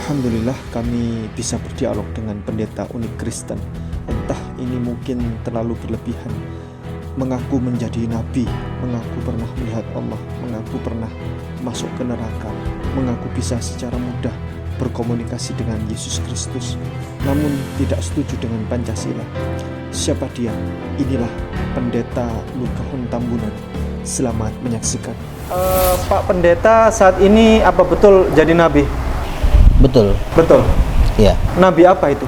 Alhamdulillah kami bisa berdialog dengan pendeta unik Kristen. Entah ini mungkin terlalu berlebihan. Mengaku menjadi nabi, mengaku pernah melihat Allah, mengaku pernah masuk ke neraka, mengaku bisa secara mudah berkomunikasi dengan Yesus Kristus, namun tidak setuju dengan Pancasila. Siapa dia? Inilah pendeta Lugahun Tambunan. Selamat menyaksikan. Pak Pendeta, saat ini apa betul jadi nabi? Betul. Betul. Iya. Nabi apa itu?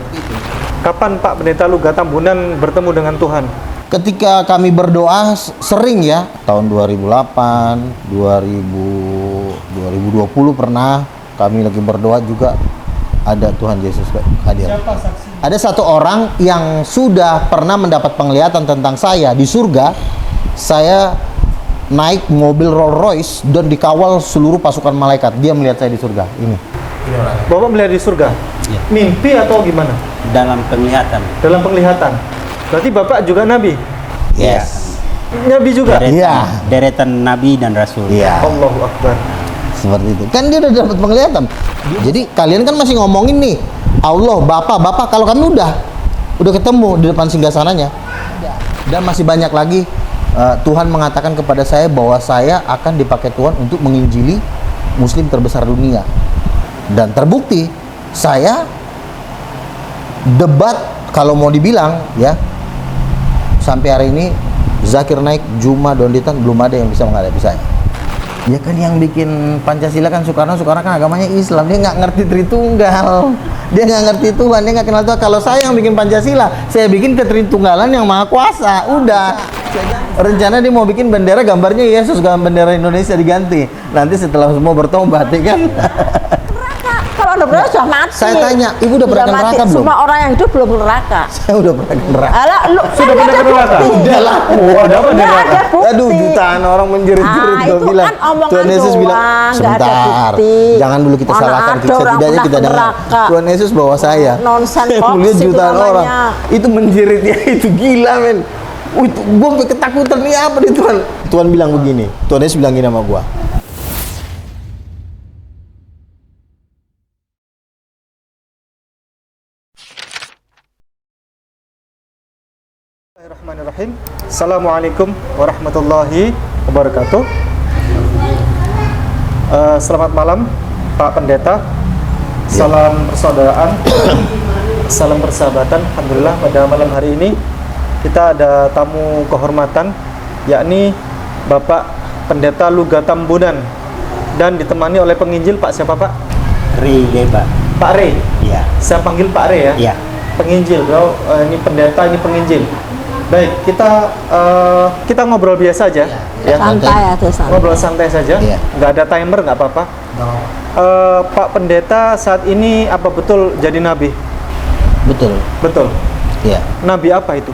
Kapan Pak Pendeta Lugah Tambunan bertemu dengan Tuhan? Ketika kami berdoa sering ya, tahun 2008, 2020 pernah kami lagi berdoa juga ada Tuhan Yesus hadir. Siapa saksi? Ada satu orang yang sudah pernah mendapat penglihatan tentang saya di surga. Saya naik mobil Rolls Royce dan dikawal seluruh pasukan malaikat. Dia melihat saya di surga. Ini. Bapak melihat di surga? Ya. Mimpi atau gimana? Dalam penglihatan. Dalam penglihatan. Berarti Bapak juga nabi? Yes. Nabi juga? Iya. Deretan nabi dan rasul. Iya. Allahu Akbar. Seperti itu. Kan dia udah dapat penglihatan. Jadi kalian kan masih ngomongin nih Allah, Bapak, kalau kami udah ketemu di depan singgasananya. Dan masih banyak lagi Tuhan mengatakan kepada saya bahwa saya akan dipakai Tuhan untuk menginjili muslim terbesar dunia. Dan terbukti saya debat kalau mau dibilang ya, sampai hari ini Zakir Naik, Juma Donditan belum ada yang bisa menghadapi saya. Ya kan yang bikin Pancasila kan Soekarno kan agamanya Islam, dia nggak ngerti Tritunggal, dia nggak ngerti Tuhan, dia nggak kenal Tuhan. Kalau saya yang bikin Pancasila, saya bikin Ketritunggalan yang Maha Kuasa, udah. Rencana dia mau bikin bendera gambarnya Yesus, bendera Indonesia diganti. Nanti setelah semua bertobat, ya kan? Kalau udah pernah sudah mati. Saya tanya, ibu udah pernah ke neraka belum? Semua orang yang hidup belum neraka. Saya udah pernah ke neraka. Alah, lu Sudah pernah ke neraka? Udah lah. Ada apa nggak ada bukti. Aduh, jutaan orang menjerit-jerit itu bilang. kan omongan Tuhan Yesus doang, bilang, nggak ada sebentar, bukti. jangan dulu kita Mana salahkan, ada orang setidaknya pernah kita ke dengar. neraka. Tuhan Yesus bawa saya. Nonsen Saya hoax melihat itu jutaan namanya. orang. Itu menjeritnya itu gila, men. Gue sampai ketakutan, nih apa nih Tuhan? Tuhan bilang begini, Tuhan Yesus bilang gini sama gue. Bismillahirrahmanirrahim. Assalamualaikum warahmatullahi wabarakatuh. Selamat malam Pak Pendeta. Salam persaudaraan, salam persahabatan. Alhamdulillah pada malam hari ini kita ada tamu kehormatan, yakni Bapak Pendeta Lugah Tambunan, dan ditemani oleh penginjil Pak siapa Pak? Pak. Pak Re. Iya. Saya panggil Pak Re ya. Iya. Penginjil, bro. Ini pendeta, ini penginjil. Baik, kita ngobrol biasa aja, ya. Santai aja, santai. Ngobrol santai saja, Iya. nggak ada timer, nggak apa-apa. Pak Pendeta, saat ini apa betul jadi nabi? Betul. Betul. Iya. Nabi apa itu?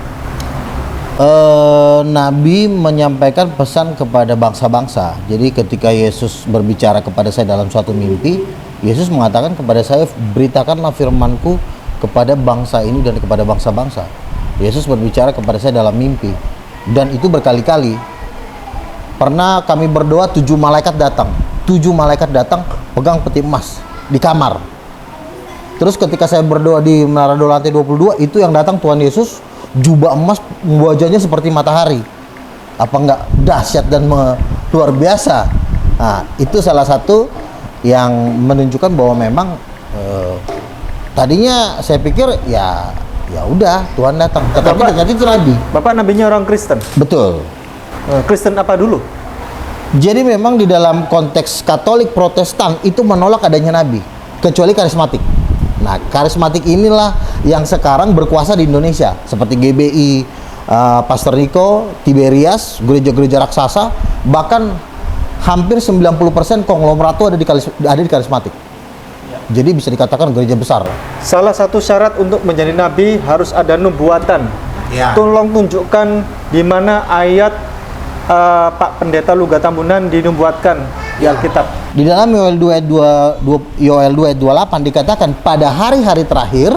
Nabi menyampaikan pesan kepada bangsa-bangsa. Jadi ketika Yesus berbicara kepada saya dalam suatu mimpi, Yesus mengatakan kepada saya, beritakanlah firmanku kepada bangsa ini dan kepada bangsa-bangsa. Yesus berbicara kepada saya dalam mimpi, dan itu berkali-kali. Pernah kami berdoa, 7 malaikat datang pegang peti emas di kamar. Terus ketika saya berdoa di Menara Doa lantai 22, itu yang datang Tuhan Yesus, jubah emas, wajahnya seperti matahari. Apa enggak dahsyat dan luar biasa? Nah, itu salah satu yang menunjukkan bahwa memang tadinya saya pikir ya udah Tuhan datang, tetapi ternyata itu nabi. Bapak nabinya orang Kristen. Betul. Kristen apa dulu? Jadi memang di dalam konteks Katolik Protestan itu menolak adanya nabi, kecuali karismatik. Nah, karismatik inilah yang sekarang berkuasa di Indonesia, seperti GBI, Pastor Niko, Tiberias, gereja-gereja raksasa, bahkan hampir 90% konglomerat itu ada di karismatik. Jadi bisa dikatakan gereja besar. Salah satu syarat untuk menjadi nabi harus ada nubuatan. Ya. Tolong tunjukkan di mana ayat Pak Pendeta Lugah Tambunan dinubuatkan di Alkitab. Di dalam Yoel 2 ayat 28 dikatakan, pada hari-hari terakhir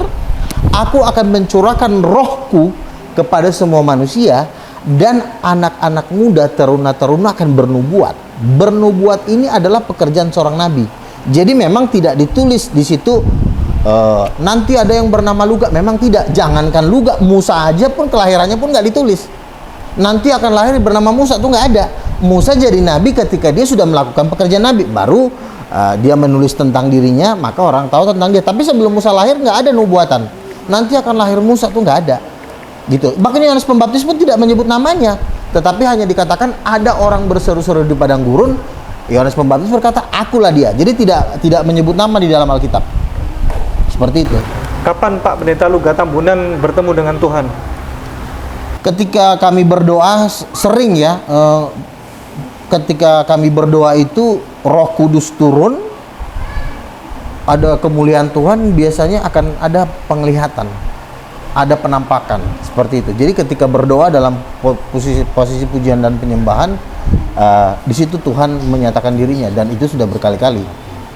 aku akan mencurahkan rohku kepada semua manusia, dan anak-anak muda, teruna-teruna akan bernubuat. Bernubuat ini adalah pekerjaan seorang nabi. Jadi memang tidak ditulis di situ nanti ada yang bernama Luga. Memang tidak. Jangankan Luga, Musa aja pun kelahirannya pun nggak ditulis. Nanti akan lahir bernama Musa tuh nggak ada. Musa jadi nabi ketika dia sudah melakukan pekerjaan nabi, baru dia menulis tentang dirinya, maka orang tahu tentang dia. Tapi sebelum Musa lahir nggak ada nubuatan. Nanti akan lahir Musa tuh nggak ada. Gitu. Bahkan Yohanes Pembaptis pun tidak menyebut namanya, tetapi hanya dikatakan ada orang berseru-seru di padang gurun. Yohanes Pembaptis berkata, akulah dia. Jadi tidak menyebut nama di dalam Alkitab. Seperti itu. Kapan Pak Pendeta Luga Tambunan bertemu dengan Tuhan? Ketika kami berdoa sering ya, ketika kami berdoa itu Roh Kudus turun, ada kemuliaan Tuhan, biasanya akan ada penglihatan, ada penampakan seperti itu. Jadi ketika berdoa dalam posisi pujian dan penyembahan, di situ Tuhan menyatakan dirinya, dan itu sudah berkali-kali.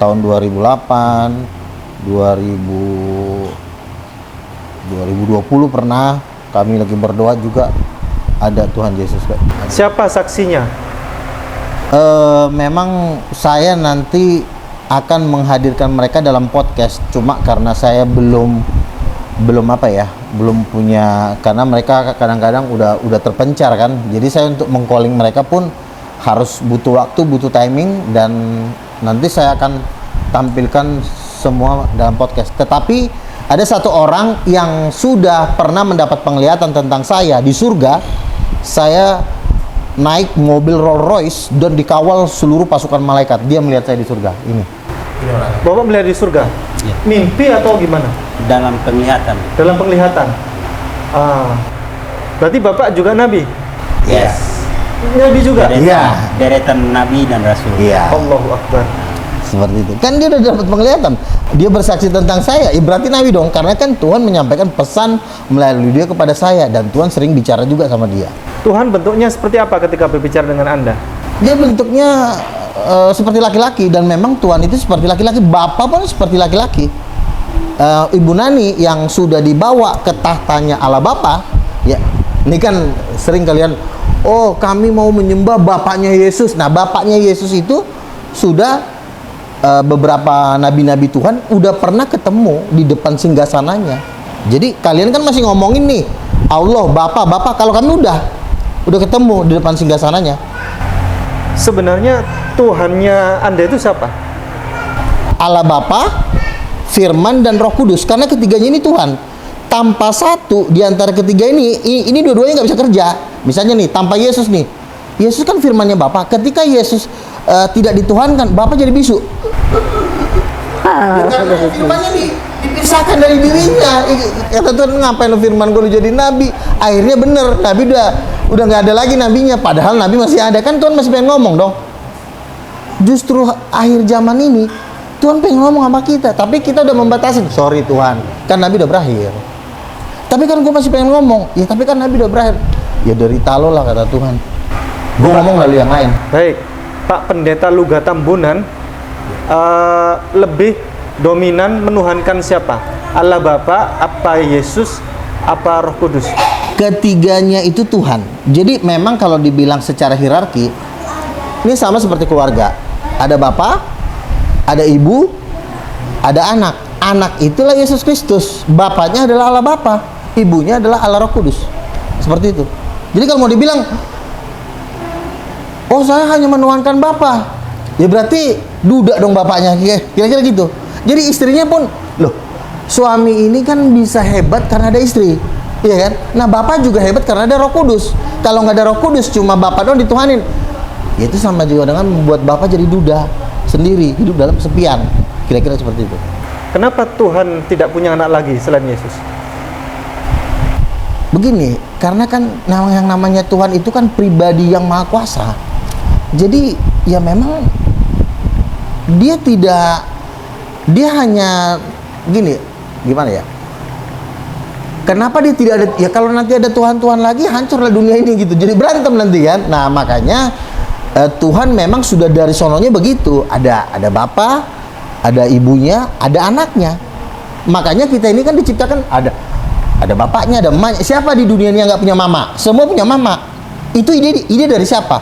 Tahun 2008, 2020 pernah kami lagi berdoa juga ada Tuhan Yesus. Siapa saksinya? Memang saya nanti akan menghadirkan mereka dalam podcast, cuma karena saya belum punya, karena mereka kadang-kadang udah terpencar kan. Jadi saya untuk meng-calling mereka pun harus butuh waktu, butuh timing, dan nanti saya akan tampilkan semua dalam podcast. Tetapi ada satu orang yang sudah pernah mendapat penglihatan tentang saya di surga. Saya naik mobil Rolls Royce dan dikawal seluruh pasukan malaikat. Dia melihat saya di surga. Ini Bapak melihat di surga? Ya. Mimpi atau gimana? Dalam penglihatan. Dalam penglihatan. Berarti Bapak juga nabi? Yes. Nabi juga? Iya. Deretan nabi dan rasul. Iya. Allahu Akbar. Seperti itu. Kan dia udah dapat penglihatan. Dia bersaksi tentang saya. Berarti nabi dong. Karena kan Tuhan menyampaikan pesan melalui dia kepada saya. Dan Tuhan sering bicara juga sama dia. Tuhan bentuknya seperti apa ketika berbicara dengan Anda? Dia bentuknya seperti laki-laki. Dan memang Tuhan itu seperti laki-laki. Bapa pun seperti laki-laki. Ibu Nani yang sudah dibawa ke tahtanya Allah Bapa. Ya, ini kan sering kalian, oh kami mau menyembah bapaknya Yesus. Nah, bapaknya Yesus itu sudah beberapa nabi-nabi Tuhan udah pernah ketemu di depan singgasananya. Jadi kalian kan masih ngomongin nih Allah, Bapa. Kalau kami udah ketemu di depan singgasananya. Sebenarnya Tuhannya Anda itu siapa? Allah Bapa, Firman, dan Roh Kudus. Karena ketiganya ini Tuhan. Tanpa satu di antara ketiga ini dua-duanya nggak bisa kerja. Misalnya nih, tanpa Yesus nih. Yesus kan firmannya Bapa. Ketika Yesus tidak dituhankan, Bapa jadi bisu. Karena firmannya dipisahkan dari dirinya. Kata Tuhan, ngapain lo firman gue jadi nabi? Akhirnya bener, nabi udah nggak ada lagi nabinya. Padahal nabi masih ada. Kan Tuhan masih pengen ngomong dong. Justru akhir zaman ini Tuhan pengen ngomong sama kita, tapi kita udah membatasin. Sorry Tuhan, kan nabi udah berakhir. Tapi kan gue masih pengen ngomong. Ya tapi kan nabi udah berakhir. Ya derita lo lah, kata Tuhan. Gue ngomong lalu yang lain. Baik, Pak Pendeta Luga Tambunan lebih dominan menuhankan siapa? Allah Bapa, apa Yesus, apa Roh Kudus? Ketiganya itu Tuhan. Jadi memang kalau dibilang secara hierarki, ini sama seperti keluarga. Ada Bapa, ada Ibu, ada anak. Anak itulah Yesus Kristus. Bapaknya adalah Allah Bapa, ibunya adalah Allah Roh Kudus. Seperti itu. Jadi kalau mau dibilang, oh saya hanya menuhankan Bapa, ya berarti duda dong bapaknya, kira-kira gitu. Jadi istrinya pun, loh, suami ini kan bisa hebat karena ada istri, iya kan? Nah Bapak juga hebat karena ada Roh Kudus. Kalau nggak ada Roh Kudus, cuma Bapak doang dituhanin, ya itu sama juga dengan membuat Bapak jadi duda sendiri, hidup dalam kesepian. Kira-kira seperti itu. Kenapa Tuhan tidak punya anak lagi selain Yesus? Begini, karena kan yang namanya Tuhan itu kan pribadi yang maha kuasa. Jadi ya memang dia hanya gini, gimana ya? Kenapa dia tidak ada? Ya kalau nanti ada Tuhan lagi, hancurlah dunia ini gitu. Jadi berantem nanti kan. Nah makanya Tuhan memang sudah dari sononya begitu. Ada Bapa, ada ibunya, ada anaknya. Makanya kita ini kan diciptakan ada bapaknya, ada emaknya. Siapa di dunia ini yang nggak punya mama? Semua punya mama. Itu ide dari siapa?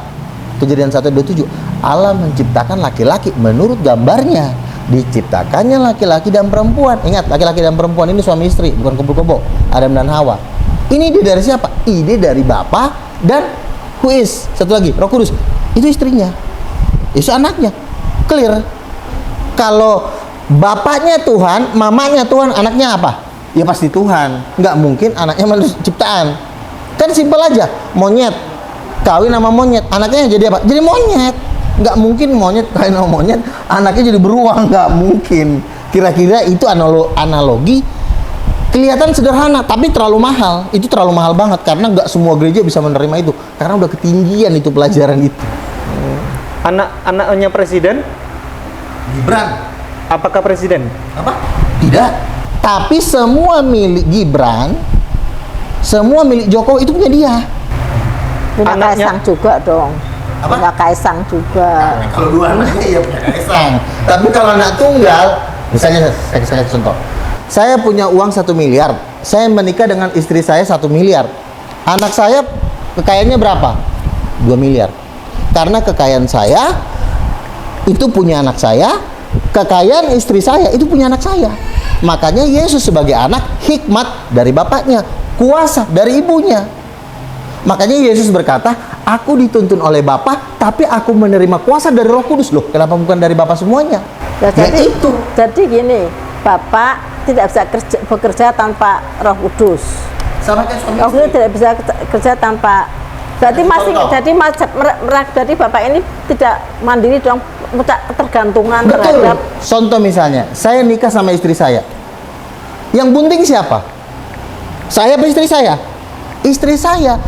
Kejadian 1:27. Allah menciptakan laki-laki menurut gambarnya. Diciptakannya laki-laki dan perempuan. Ingat, laki-laki dan perempuan ini suami istri, bukan kumpul-kumpul. Adam dan Hawa. Ini ide dari siapa? Ide dari Bapa dan who is? Satu lagi, Roh Kudus. Itu istrinya. Itu anaknya. Clear. Kalau bapaknya Tuhan, mamanya Tuhan, anaknya apa? Ya pasti Tuhan. Nggak mungkin anaknya manusia ciptaan. Kan simpel aja. Monyet kawin sama monyet, anaknya jadi apa? Jadi monyet. Nggak mungkin monyet kawin sama monyet, anaknya jadi beruang. Nggak mungkin. Kira-kira itu analogi kelihatan sederhana, tapi terlalu mahal. Itu terlalu mahal banget, karena nggak semua gereja bisa menerima itu, karena udah ketinggian itu pelajaran itu. Anaknya presiden, Gibran. apakah presiden? Apa? Tidak. Tapi semua milik Gibran, semua milik Jokowi itu punya dia. Punya Anaknya- Kaisang juga dong. Apa? Punya Kaisang juga. Kalau dua anaknya ya punya Kaisang. Tapi kalau anak tunggal, misalnya saya contoh. Saya punya uang 1 miliar. Saya menikah dengan istri saya 1 miliar. Anak saya kekayaannya berapa? 2 miliar. Karena kekayaan saya itu punya anak saya, kekayaan istri saya itu punya anak saya. Makanya Yesus sebagai anak, hikmat dari bapaknya, kuasa dari ibunya. Makanya Yesus berkata, aku dituntun oleh Bapa, tapi aku menerima kuasa dari Roh Kudus. Loh, kenapa bukan dari Bapa semuanya? Ya, jadi, itu. jadi gini, Bapak tidak bisa bekerja tanpa Roh Kudus. Sama kayak suami Roh Kudus tidak bisa kerja tanpa. Berarti masih Contoh. jadi Bapak ini tidak mandiri dong, ketergantungan Betul. terhadap. Contoh misalnya, saya nikah sama istri saya. Yang bunting siapa? Saya apa istri saya? Istri saya.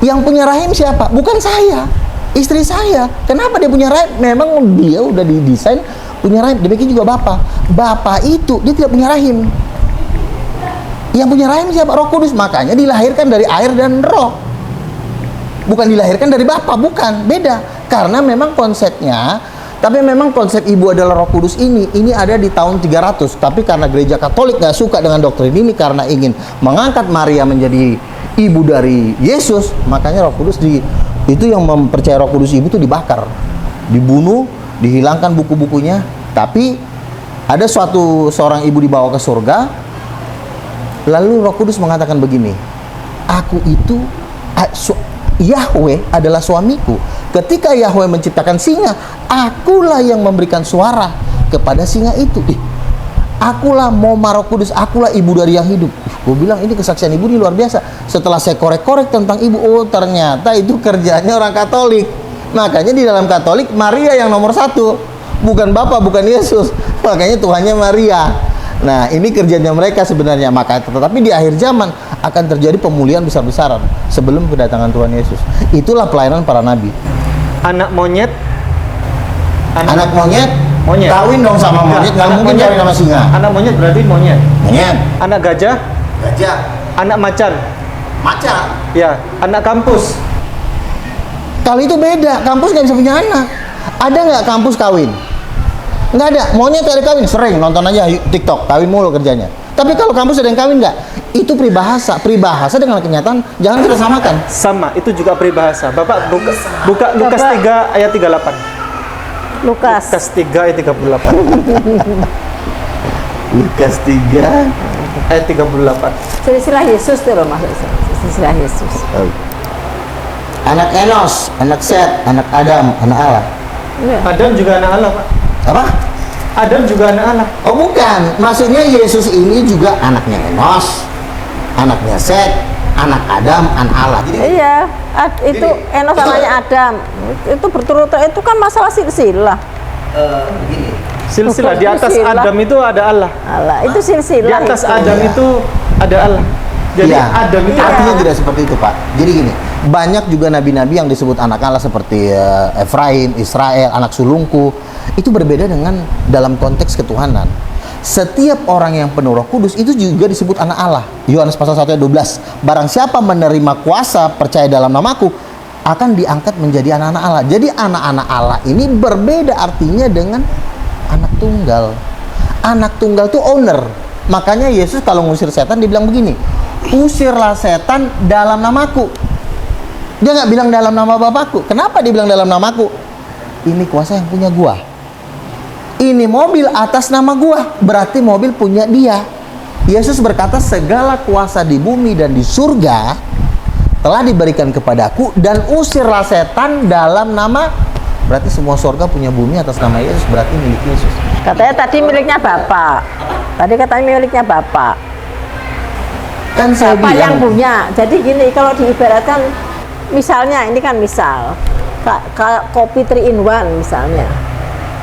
Yang punya rahim siapa? Bukan saya. Istri saya. Kenapa dia punya rahim? Memang dia udah didesain punya rahim. Demikian juga Bapak. Bapak itu dia tidak punya rahim. Yang punya rahim siapa? Roh Kudus. Makanya dilahirkan dari air dan roh. Bukan dilahirkan dari Bapak, bukan. Beda. Karena memang konsepnya, tapi memang konsep ibu adalah Roh Kudus ini ada di tahun 300. Tapi karena gereja Katolik nggak suka dengan doktrin ini, karena ingin mengangkat Maria menjadi ibu dari Yesus, makanya Roh Kudus itu yang mempercayai Roh Kudus ibu itu dibakar, dibunuh, dihilangkan buku-bukunya. Tapi ada seorang ibu dibawa ke surga, lalu Roh Kudus mengatakan begini, aku itu Yahweh adalah suamiku. Ketika Yahweh menciptakan singa, akulah yang memberikan suara kepada singa itu. Akulah Moma Roh Kudus, akulah ibu dari yang hidup. Gue bilang ini kesaksian ibu ini luar biasa. Setelah saya korek-korek tentang ibu, oh ternyata itu kerjanya orang Katolik. Makanya di dalam Katolik Maria yang nomor 1, bukan Bapa, bukan Yesus. Makanya Tuhannya Maria. Nah ini kerjanya mereka sebenarnya. Maka tetapi di akhir zaman akan terjadi pemulihan besar-besaran sebelum kedatangan Tuhan Yesus. Itulah pelayanan para nabi. Anak monyet, Anak monyet. Kawin dong sama monyet, nggak Anak mungkin monyet. kawin sama singa. Anak monyet berarti monyet. Monyet, Anak gajah, gajah, anak macan, macan. ya. Anak kampus, Kalau itu beda, kampus nggak bisa punya anak. Ada nggak kampus kawin? Nggak ada. Monyet ada kawin, sering nonton aja TikTok, kawin mulu kerjanya. Tapi kalau kampus ada yang kawin nggak? Itu peribahasa. Peribahasa dengan kenyataan jangan kita samakan. sama. Itu juga peribahasa. Bapak buka Lukas Bapak. 3 ayat 38. Lukas. Lukas 3 ayat 38. Lukas 3. Ayat 38. Silsilah Yesus itu loh maksudnya. Silsilah Yesus. Anak Enos, anak Set, anak Adam, anak Allah. Iya. Adam juga anak Allah, Pak. Apa? Adam juga anak Allah. Oh bukan, maksudnya Yesus ini juga anaknya Enos, anaknya Set, anak Adam, anak Allah. Jadi Iya, itu Enos anaknya Adam. Itu berturut-turut, itu kan masalah silsilah. begini. Silsilah di atas Silsilah. Adam itu ada Allah. Allah, itu silsilah. Di atas itu. Adam Iya. itu ada Allah. Jadi Iya, Adam itu Iya. artinya tidak seperti itu Pak. Jadi gini, banyak juga nabi-nabi yang disebut anak Allah seperti Efraim, Israel, anak sulungku. Itu berbeda dengan dalam konteks ketuhanan. Setiap orang yang penuh Roh Kudus itu juga disebut anak Allah. Yohanes pasal 1 ayat 12. Barang siapa menerima kuasa percaya dalam namaku akan diangkat menjadi anak-anak Allah. Jadi anak-anak Allah ini berbeda artinya dengan anak tunggal. Anak tunggal itu owner. Makanya Yesus kalau ngusir setan dibilang begini, usirlah setan dalam namaku. Dia nggak bilang dalam nama Bapakku. Kenapa dia bilang dalam namaku? Ini kuasa yang punya gua. ini mobil atas nama gua, berarti mobil punya dia. Yesus berkata, segala kuasa di bumi dan di surga telah diberikan kepadaku, dan usirlah setan dalam nama. Berarti semua surga punya bumi atas nama Yesus, berarti milik Yesus. Katanya tadi miliknya Bapak. Tadi katanya miliknya Bapak. Kan saya Bapak yang bilang, punya. Jadi gini, kalau diibaratkan, misalnya ini kan misal, kopi 3 in 1 misalnya.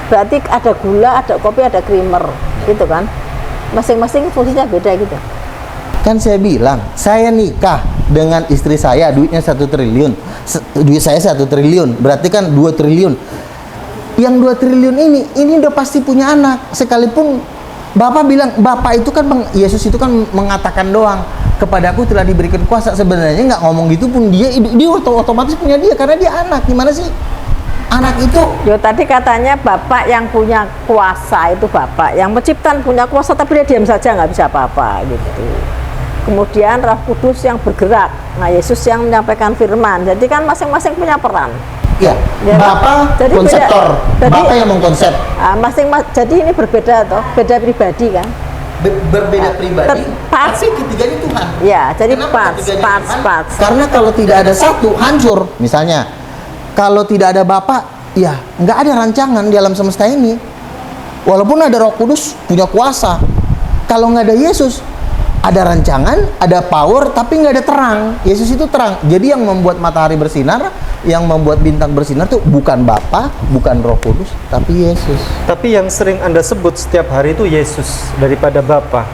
Berarti ada gula, ada kopi, ada creamer, gitu kan? Masing-masing fungsinya beda gitu. kan saya bilang, saya nikah dengan istri saya, duitnya 1 triliun. Duit saya 1 triliun, berarti kan 2 triliun. Yang 2 triliun ini udah pasti punya anak. Sekalipun Bapak bilang, Bapak itu kan, Yesus itu kan mengatakan doang, kepadaku telah diberikan kuasa. Sebenarnya nggak ngomong gitu pun, dia otomatis punya dia, karena dia anak. Gimana sih? Anak itu. Yo tadi katanya Bapak yang punya kuasa, itu Bapak yang menciptakan punya kuasa, tapi dia diam saja nggak bisa apa-apa gitu. Kemudian Roh Kudus yang bergerak, nah Yesus yang menyampaikan firman. Jadi kan masing-masing punya peran. Ya, Ya, Bapak jadi konseptor, beda- Bapak yang mengkonsep. Jadi ini berbeda toh, beda pribadi kan? Berbeda pribadi, Pas. tapi ketiganya Tuhan. Ya, jadi Kenapa ketiganya Tuhan? parts. Karena kalau tidak ada satu, hancur. Misalnya, kalau tidak ada Bapak, ya nggak ada rancangan di alam semesta ini. Walaupun ada Roh Kudus punya kuasa, kalau nggak ada Yesus, ada rancangan, ada power, tapi nggak ada terang. Yesus itu terang. Jadi yang membuat matahari bersinar, yang membuat bintang bersinar tuh bukan Bapa, bukan Roh Kudus, tapi Yesus. Tapi yang sering Anda sebut setiap hari itu Yesus daripada Bapa.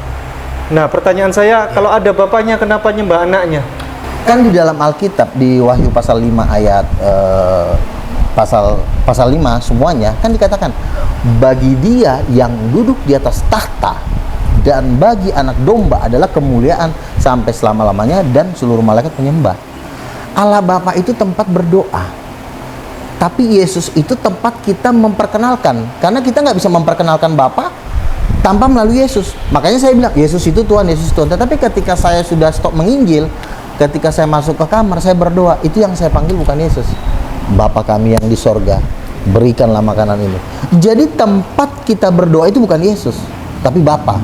Nah, pertanyaan saya, kalau ada Bapaknya, kenapa nyembah anaknya? Kan di dalam Alkitab, di Wahyu pasal 5 ayat pasal 5 semuanya kan dikatakan, bagi dia yang duduk di atas tahta dan bagi anak domba adalah kemuliaan sampai selama-lamanya, dan seluruh malaikat menyembah. Allah Bapa itu tempat berdoa, tapi Yesus itu tempat kita memperkenalkan, karena kita nggak bisa memperkenalkan Bapa tanpa melalui Yesus. Makanya saya bilang Yesus itu Tuhan, Yesus Tuhan. Tetapi ketika saya sudah stop menginjil, ketika saya masuk ke kamar, saya berdoa, itu yang saya panggil bukan Yesus. Bapa kami yang di sorga, berikanlah makanan ini. Jadi tempat kita berdoa itu bukan Yesus, tapi Bapa.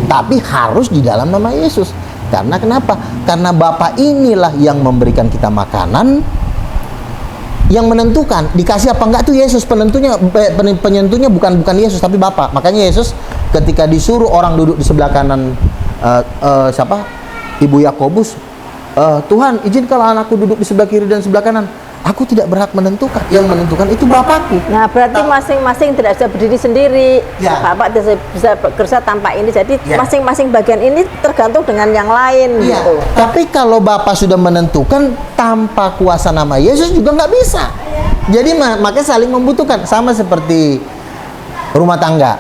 Tapi harus di dalam nama Yesus. Karena kenapa? Karena Bapa inilah yang memberikan kita makanan, yang menentukan dikasih apa enggak tuh Yesus. Penentunya bukan Yesus, tapi Bapa. Makanya Yesus ketika disuruh orang duduk di sebelah kanan Ibu Yakobus, Tuhan izinkanlah anakku duduk di sebelah kiri dan sebelah kanan. Aku tidak berhak menentukan. Yang menentukan itu Bapakku. Nah, berarti masing-masing tidak bisa berdiri sendiri. Ya. Bapak tidak bisa bekerja tanpa ini. Jadi Ya. masing-masing bagian ini tergantung dengan yang lain Iya. gitu. Tapi kalau Bapak sudah menentukan, tanpa kuasa nama Yesus juga nggak bisa. Jadi makanya saling membutuhkan. Sama seperti rumah tangga.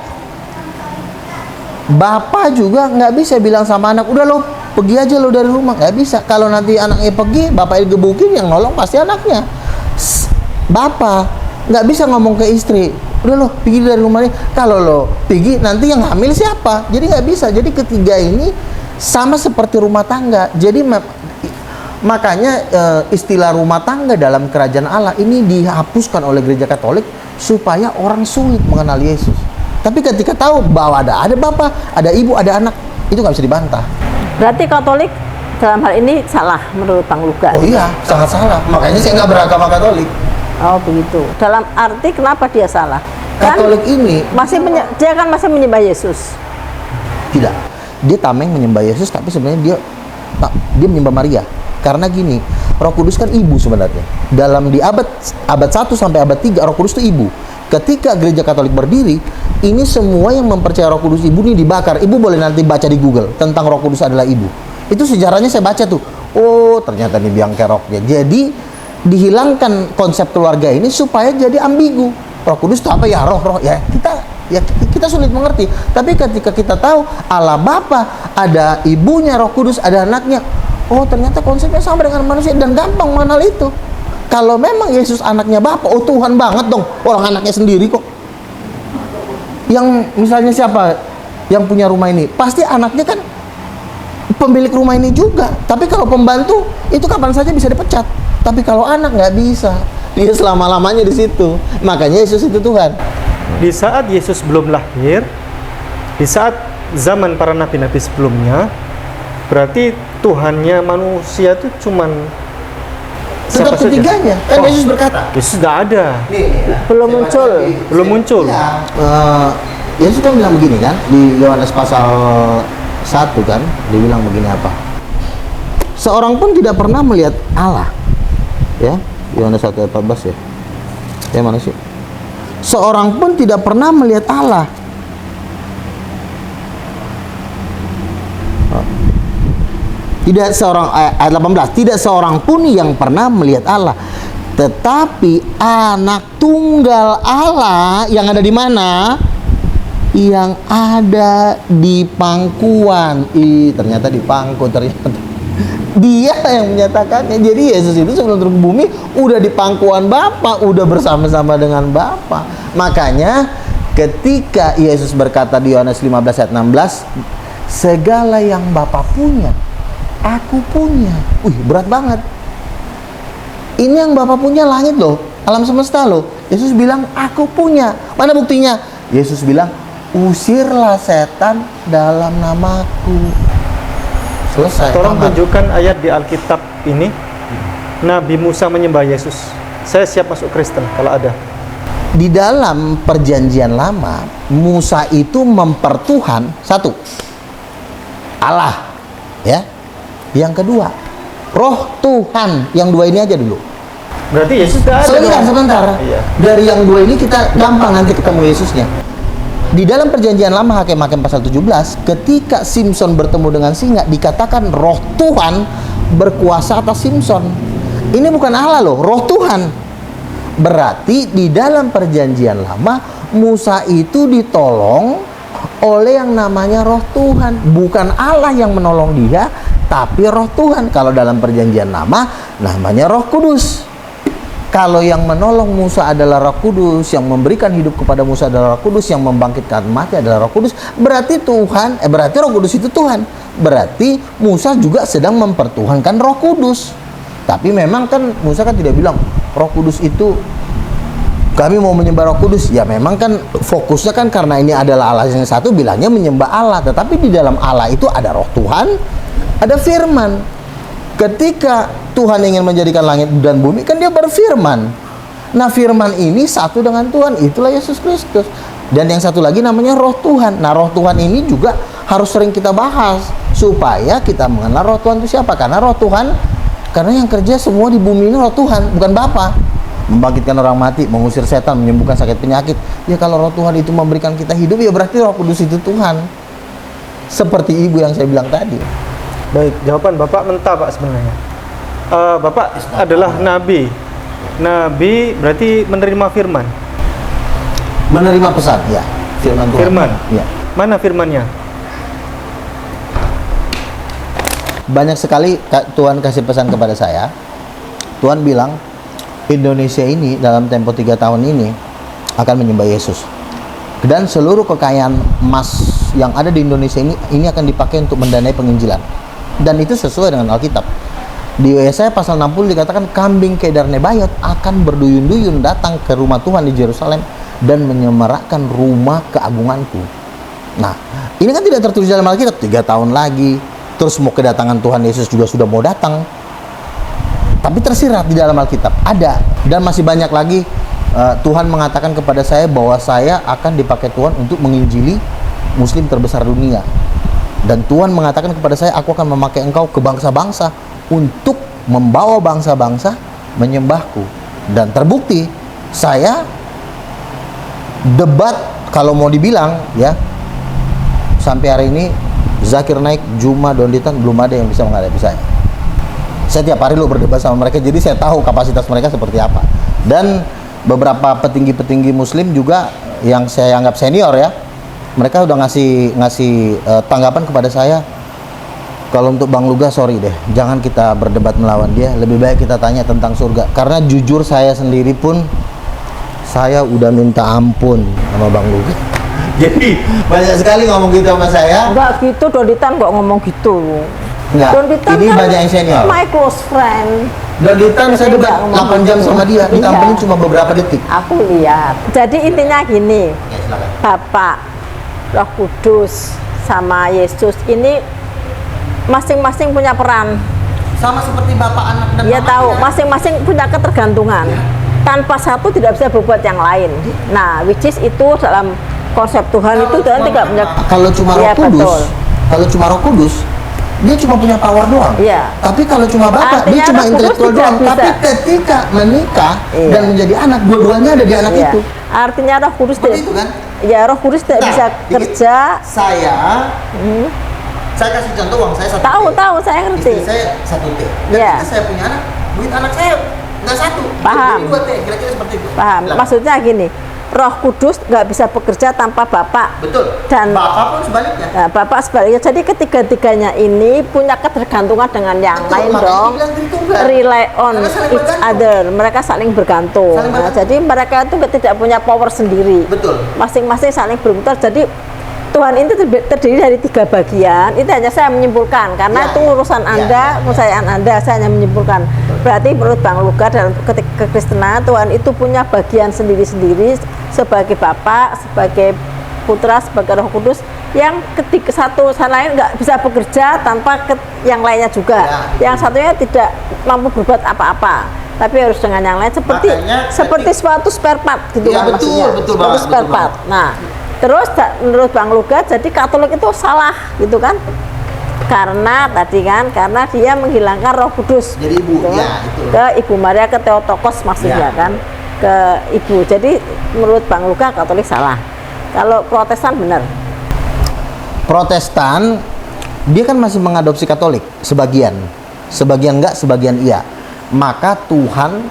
Bapak juga nggak bisa bilang sama anak, udah lo pergi aja lo dari rumah. Nggak bisa. Kalau nanti anaknya pergi, bapaknya gebukin, yang nolong pasti anaknya. Bapak nggak bisa ngomong ke istri, udah lo pergi dari rumah ini. Kalau lo pergi, nanti yang hamil siapa? Jadi nggak bisa. Jadi ketiga ini sama seperti rumah tangga. Jadi makanya istilah rumah tangga dalam kerajaan Allah ini dihapuskan oleh gereja Katolik supaya orang sulit mengenal Yesus. Tapi ketika tahu bahwa ada bapak, ada ibu, ada anak, itu nggak bisa dibantah. Berarti Katolik dalam hal ini salah menurut Bang Luga. Oh iya, sangat salah. Makanya saya nggak beragama Katolik. Oh begitu. Dalam arti kenapa dia salah? Katolik ini Dia kan masih menyembah Yesus. tidak. Dia tameng menyembah Yesus, tapi sebenarnya dia menyembah Maria. Karena gini, Roh Kudus kan ibu sebenarnya. Dalam di abad 1 sampai abad 3, Roh Kudus itu ibu. Ketika gereja Katolik berdiri, ini semua yang mempercayai Roh Kudus ibu ini dibakar. Ibu boleh nanti baca di Google tentang Roh Kudus adalah ibu. Itu sejarahnya saya baca tuh. Oh, ternyata ini biang keroknya. Jadi dihilangkan konsep keluarga ini supaya jadi ambigu. Roh Kudus itu apa ya? Roh ya kita sulit mengerti. Tapi ketika kita tahu Allah Bapa, ada ibunya Roh Kudus, ada anaknya. Oh, ternyata konsepnya sama dengan manusia dan gampang mengenal itu. Kalau memang Yesus anaknya Bapa, oh Tuhan banget dong, orang anaknya sendiri kok. Yang misalnya siapa yang punya rumah ini? Pasti anaknya kan pemilik rumah ini juga. Tapi kalau pembantu, itu kapan saja bisa dipecat. Tapi kalau anak nggak bisa. Dia selama-lamanya di situ. Makanya Yesus itu Tuhan. Di saat Yesus belum lahir, di saat zaman para nabi-nabi sebelumnya, berarti Tuhannya manusia itu cuman Tetap siapa saja? ketiganya. Kan Oh, Yesus berkata. Yesus tidak ada. Belum muncul. Belum muncul. Ya, Yesus kan bilang begini kan di Yohanes pasal 1 kan, dia bilang begini apa? Seorang pun tidak pernah melihat Allah. Ya, Yohanes 1 ayat 14 ya. Ya mana sih? Seorang pun tidak pernah melihat Allah. Tidak seorang, ayat 18, tidak seorang pun yang pernah melihat Allah. Tetapi anak tunggal Allah yang ada di mana? Yang ada di pangkuan. Ternyata di pangku ternyata. Dia yang menyatakannya. Jadi Yesus itu sebelum turun ke bumi udah di pangkuan Bapa, udah bersama-sama dengan Bapa. Makanya ketika Yesus berkata di Yohanes 15 ayat 16, segala yang Bapa punya, aku punya. Wih, berat banget. Ini yang Bapa punya langit loh, alam semesta loh. Yesus bilang, aku punya. Mana buktinya? Yesus bilang, usirlah setan dalam namaku. Selesai. Tolong Amat. tunjukkan ayat di Alkitab ini, Nabi Musa menyembah Yesus. Saya siap masuk Kristen kalau ada. Di dalam perjanjian lama, Musa itu mempertuhan satu, Allah. Ya. Yang kedua, Roh Tuhan. Yang dua ini aja dulu. Berarti Yesus tidak ada. Sebentar. Iya. Dari yang dua ini kita gampang nanti ketemu Yesusnya. Di dalam perjanjian lama Hakim-Hakim pasal 17, ketika Simson bertemu dengan singa, dikatakan Roh Tuhan berkuasa atas Simson. Ini bukan Allah loh, Roh Tuhan. Berarti di dalam perjanjian lama Musa itu ditolong oleh yang namanya Roh Tuhan. Bukan Allah yang menolong dia, tapi Roh Tuhan. Kalau dalam perjanjian lama namanya Roh Kudus. Kalau yang menolong Musa adalah Roh Kudus, yang memberikan hidup kepada Musa adalah Roh Kudus, yang membangkitkan mati adalah Roh Kudus, berarti berarti Roh Kudus itu Tuhan. Berarti Musa juga sedang mempertuhankan Roh Kudus. Tapi memang kan Musa kan tidak bilang Roh Kudus itu kami mau menyembah Roh Kudus. Ya memang kan fokusnya kan karena ini adalah Allah yang satu, bilangnya menyembah Allah. Tetapi di dalam Allah itu ada Roh Tuhan, ada firman. Ketika Tuhan ingin menjadikan langit dan bumi, kan dia berfirman. Nah, firman ini satu dengan Tuhan, itulah Yesus Kristus. Dan yang satu lagi namanya Roh Tuhan. Nah, Roh Tuhan ini juga harus sering kita bahas supaya kita mengenal Roh Tuhan itu siapa. Karena Roh Tuhan, karena yang kerja semua di bumi ini Roh Tuhan, bukan Bapa. Membangkitkan orang mati, mengusir setan, menyembuhkan sakit penyakit. Ya kalau Roh Tuhan itu memberikan kita hidup, ya berarti Roh Kudus itu Tuhan. Seperti ibu yang saya bilang tadi. Baik, jawaban Bapak mentah Pak sebenarnya. Bapak adalah Nabi. Nabi berarti menerima firman. Menerima pesan, ya. Firman Tuhan. Firman. Ya. Mana firmannya? Banyak sekali Tuhan kasih pesan kepada saya. Tuhan bilang, Indonesia ini dalam tempo 3 tahun ini akan menyembah Yesus. Dan seluruh kekayaan emas yang ada di Indonesia ini akan dipakai untuk mendanai penginjilan. Dan itu sesuai dengan Alkitab. Di Yesaya pasal 60 dikatakan kambing kedar Nebayot akan berduyun-duyun datang ke rumah Tuhan di Yerusalem dan menyemarakkan rumah keagunganku. Nah, ini kan tidak tertulis dalam Alkitab. 3 tahun lagi, terus mau kedatangan Tuhan Yesus juga sudah mau datang. Tapi tersirat di dalam Alkitab. Ada. Dan masih banyak lagi Tuhan mengatakan kepada saya bahwa saya akan dipakai Tuhan untuk menginjili Muslim terbesar dunia. Dan Tuhan mengatakan kepada saya, aku akan memakai engkau ke bangsa-bangsa untuk membawa bangsa-bangsa menyembahku. Dan terbukti, saya debat kalau mau dibilang ya, sampai hari ini Zakir Naik, Juma, Donditan belum ada yang bisa menghadapi saya. Saya tiap hari lo berdebat sama mereka, jadi saya tahu kapasitas mereka seperti apa. Dan beberapa petinggi-petinggi Muslim juga yang saya anggap senior ya, mereka udah ngasih tanggapan kepada saya. Kalau untuk Bang Luga, sorry deh, jangan kita berdebat melawan dia. Lebih baik kita tanya tentang surga. Karena jujur saya sendiri pun, saya udah minta ampun sama Bang Luga. Jadi banyak sekali ngomong gitu sama saya. Enggak gitu, Donditan kok ngomong gitu. Enggak, Donditan ini kan banyak yang senior. my close friend. Dan ditanya saya debat Enggak, 8 jam sama dia, Iya. ditampilin cuma beberapa detik. Aku lihat. Jadi intinya gini, Ya, silakan. Bapak, Roh Kudus, sama Yesus ini masing-masing punya peran. Sama seperti bapak, anak, dan Dia mama tahu ya. masing-masing punya ketergantungan. Tanpa satu tidak bisa berbuat yang lain. Nah, which is itu dalam konsep Tuhan itu Tuhan tidak punya. Kalau cuma Roh Iya, Kudus, betul. kalau cuma Roh Kudus, dia cuma punya power doang. Iya. Tapi kalau cuma bapak, dia Artinya cuma Roh Kudus intelektual tidak doang. bisa. Tapi ketika menikah Iya. dan menjadi anak, dua-duanya ada di anak Iya. itu. Artinya Roh Kudus Seperti tidak. itu kan? Ya, Roh Kudus tidak Nah, bisa dikit. kerja. Saya kasih contoh, uang saya 1 Tahu T. tahu saya ngerti. Istri saya 1 T. Iya. Ketika saya punya anak, duit anak saya nggak 1, Paham. jadi 2 T. Kira-kira seperti itu. Paham? Silakan. Maksudnya gini, Roh Kudus nggak bisa bekerja tanpa Bapak. Betul. Dan bapak pun sebaliknya. Nah, Bapak sebaliknya. Jadi ketiga-tiganya ini punya ketergantungan dengan yang Betul, lain makanya dong. dibilang Tritunggal. Rely on Karena saling each bergantung. other. Mereka saling bergantung. Saling Nah, bergantung. jadi mereka itu tidak punya power sendiri. Betul. Masing-masing saling berputar. Jadi Tuhan itu terdiri dari 3 bagian. Itu hanya saya menyimpulkan karena Ya, itu urusan ya, Anda, ya, ya. urusan Anda. Saya hanya menyimpulkan. Berarti menurut Bang Luka dalam kekristenan Tuhan itu punya bagian sendiri-sendiri sebagai Bapa, sebagai Putra, sebagai Roh Kudus yang ketiga satu sama lain nggak bisa bekerja tanpa yang lainnya juga. Ya, Yang satunya tidak mampu berbuat apa-apa. Tapi harus dengan yang lain seperti Makanya seperti suatu spare part gitu Ya, kan betul, maksudnya. betul Seperti banget, spare betul part. Nah, terus menurut Bang Luga jadi Katolik itu salah gitu kan? Karena tadi kan karena dia menghilangkan Roh Kudus. Jadi ibu, gitu kan. ya, itu. Ke Ibu Maria, ke Theotokos maksudnya Ya. kan, ke ibu. Jadi menurut Bang Luga Katolik salah. Kalau Protestan benar. Protestan dia kan masih mengadopsi Katolik sebagian enggak, sebagian iya. Maka Tuhan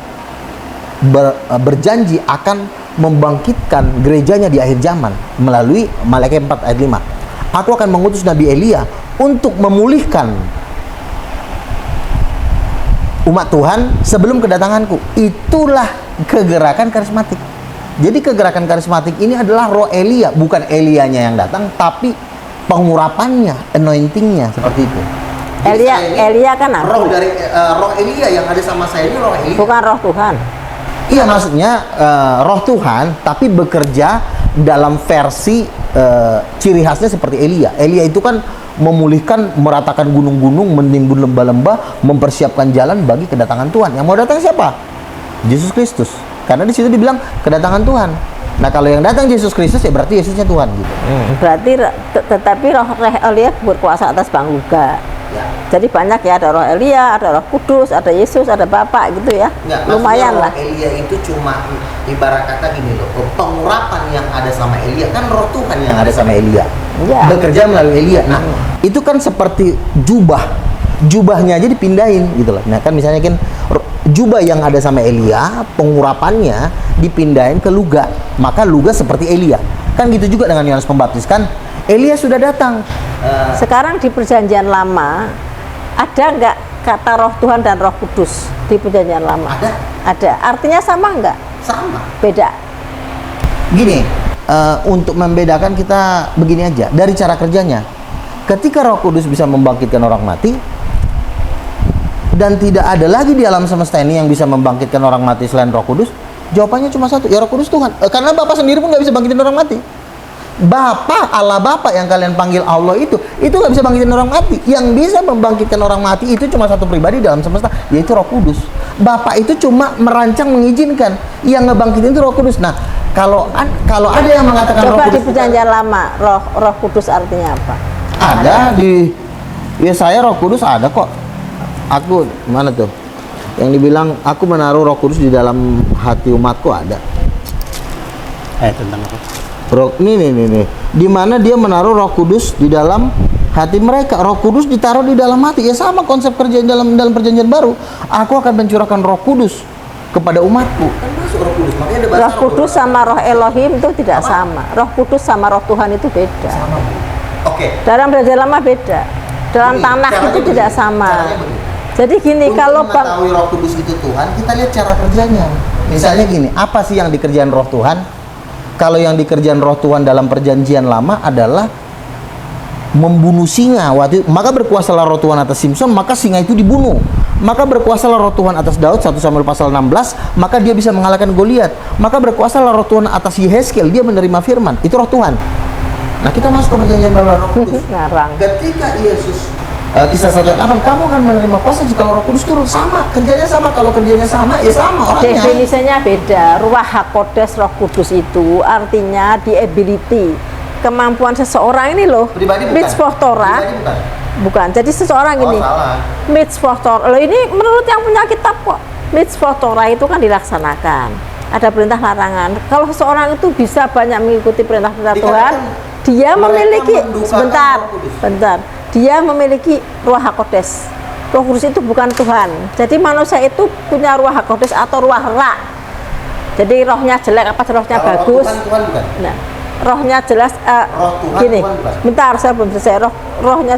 berjanji akan membangkitkan gerejanya di akhir zaman melalui Malaikat 4 ayat 5. Aku akan mengutus Nabi Elia untuk memulihkan umat Tuhan sebelum kedatanganku. Itulah kegerakan karismatik. Jadi kegerakan karismatik ini adalah roh Elia, bukan Elianya yang datang, tapi pengurapannya, anointingnya seperti itu. Jadi saya ini Elia kan nabi. roh dari roh Elia yang ada sama saya ini roh Elia. Bukan Roh Tuhan. Iya, maksudnya roh Tuhan tapi bekerja dalam versi ciri khasnya seperti Elia. Elia itu kan memulihkan, meratakan gunung-gunung, menimbun lembah-lembah, mempersiapkan jalan bagi kedatangan Tuhan. Yang mau datang siapa? Yesus Kristus. Karena di situ dibilang kedatangan Tuhan. Nah, kalau yang datang Yesus Kristus ya berarti Yesusnya Tuhan gitu. Berarti tetapi Roh Elia berkuasa atas Bang Luga. Ya. Jadi banyak ya, ada Roh Elia, ada Roh Kudus, ada Yesus, ada Bapak gitu ya. Nggak, Lumayan maksudnya lah. roh Elia itu cuma ibarat kata gini loh, pengurapan yang ada sama Elia kan roh Tuhan yang ada sama Elia. Iya. Bekerja melalui Elia. Nah, itu kan seperti jubahnya aja dipindahin gitu loh. Nah, kan misalnya kan jubah yang ada sama Elia, pengurapannya dipindahin ke Luga. Maka Luga seperti Elia. Kan gitu juga dengan Yohanes Pembaptis kan. Elia sudah datang. Sekarang di Perjanjian Lama ada nggak kata Roh Tuhan dan Roh Kudus di Perjanjian Lama? Ada. Ada. Artinya sama nggak? Sama. Beda. Gini, untuk membedakan kita begini aja dari cara kerjanya. Ketika Roh Kudus bisa membangkitkan orang mati dan tidak ada lagi di alam semesta ini yang bisa membangkitkan orang mati selain Roh Kudus, jawabannya cuma satu, ya Roh Kudus Tuhan. Karena Bapak sendiri pun nggak bisa bangkitin orang mati. Bapak, Allah Bapak yang kalian panggil Allah itu nggak bisa bangkitin orang mati. Yang bisa membangkitkan orang mati itu cuma satu pribadi dalam semesta, yaitu Roh Kudus. Bapak itu cuma merancang, mengizinkan. Yang ngebangkitin itu Roh Kudus. Nah, kalau ada yang mengatakan Roh Coba di Kudus Perjanjian Lama, Roh Kudus artinya apa? ada di saya Roh Kudus ada kok. Aku mana tuh? Yang dibilang aku menaruh Roh Kudus di dalam hati umatku ada. Tentang apa? Nih. Di mana dia menaruh Roh Kudus di dalam hati mereka. Roh Kudus ditaruh di dalam hati. Ya sama konsep kerja dalam perjanjian baru. Aku akan mencurahkan Roh Kudus kepada umatku. Kan masuk Roh Kudus. Makanya ada bahasa Roh Kudus sama Roh Elohim itu tidak sama. Roh Kudus sama Roh Tuhan itu beda. sama. Oke. Dalam Perjanjian Lama beda. Dalam Begini, Tanakh caranya itu tidak begini, sama. caranya begini. Jadi gini, Untuk kalau Bang mengetahui Roh Kudus itu Tuhan, kita lihat cara kerjanya. Misalnya gini, apa sih yang dikerjain Roh Tuhan? Kalau yang dikerjain Roh Tuhan dalam Perjanjian Lama adalah membunuh singa. Maka berkuasalah roh Tuhan atas Simson, maka singa itu dibunuh. Maka berkuasalah roh Tuhan atas Daud, 1 Samuel pasal 16, maka dia bisa mengalahkan Goliat. Maka berkuasalah roh Tuhan atas Yehezkiel, dia menerima firman. Itu roh Tuhan. Nah, kita masuk ke perjanjian baru, Roh Kudus. Ngarang. Ketika Yesus kisah 1:8, kamu akan menerima kuasa jika Roh Kudus turun. Sama, kerjanya sama. Kalau kerjanya sama, ya sama orangnya. Definisinya beda. Ruach HaKodes, Roh Kudus itu artinya the ability, kemampuan seseorang ini loh. Pribadi bukan. Mitzvot Torah. Pribadi bukan. Bukan. Jadi seseorang ini. Salah. Mitzvot Torah. Loh, ini menurut yang punya kitab kok. Mitzvot Torah itu kan dilaksanakan. Ada perintah larangan. Kalau seseorang itu bisa banyak mengikuti perintah-perintah Tuhan, dia memiliki bentar. Dia memiliki Ruach HaKodes. Roh Kudus itu bukan Tuhan. Jadi manusia itu punya Ruach HaKodes atau Ruach Ra. Jadi rohnya jelek apa rohnya bagus? Tuhan bukan. Nah, rohnya jelas Roh Tuhan, gini. Tuhan bukan. Bentar, saya belum selesai. Rohnya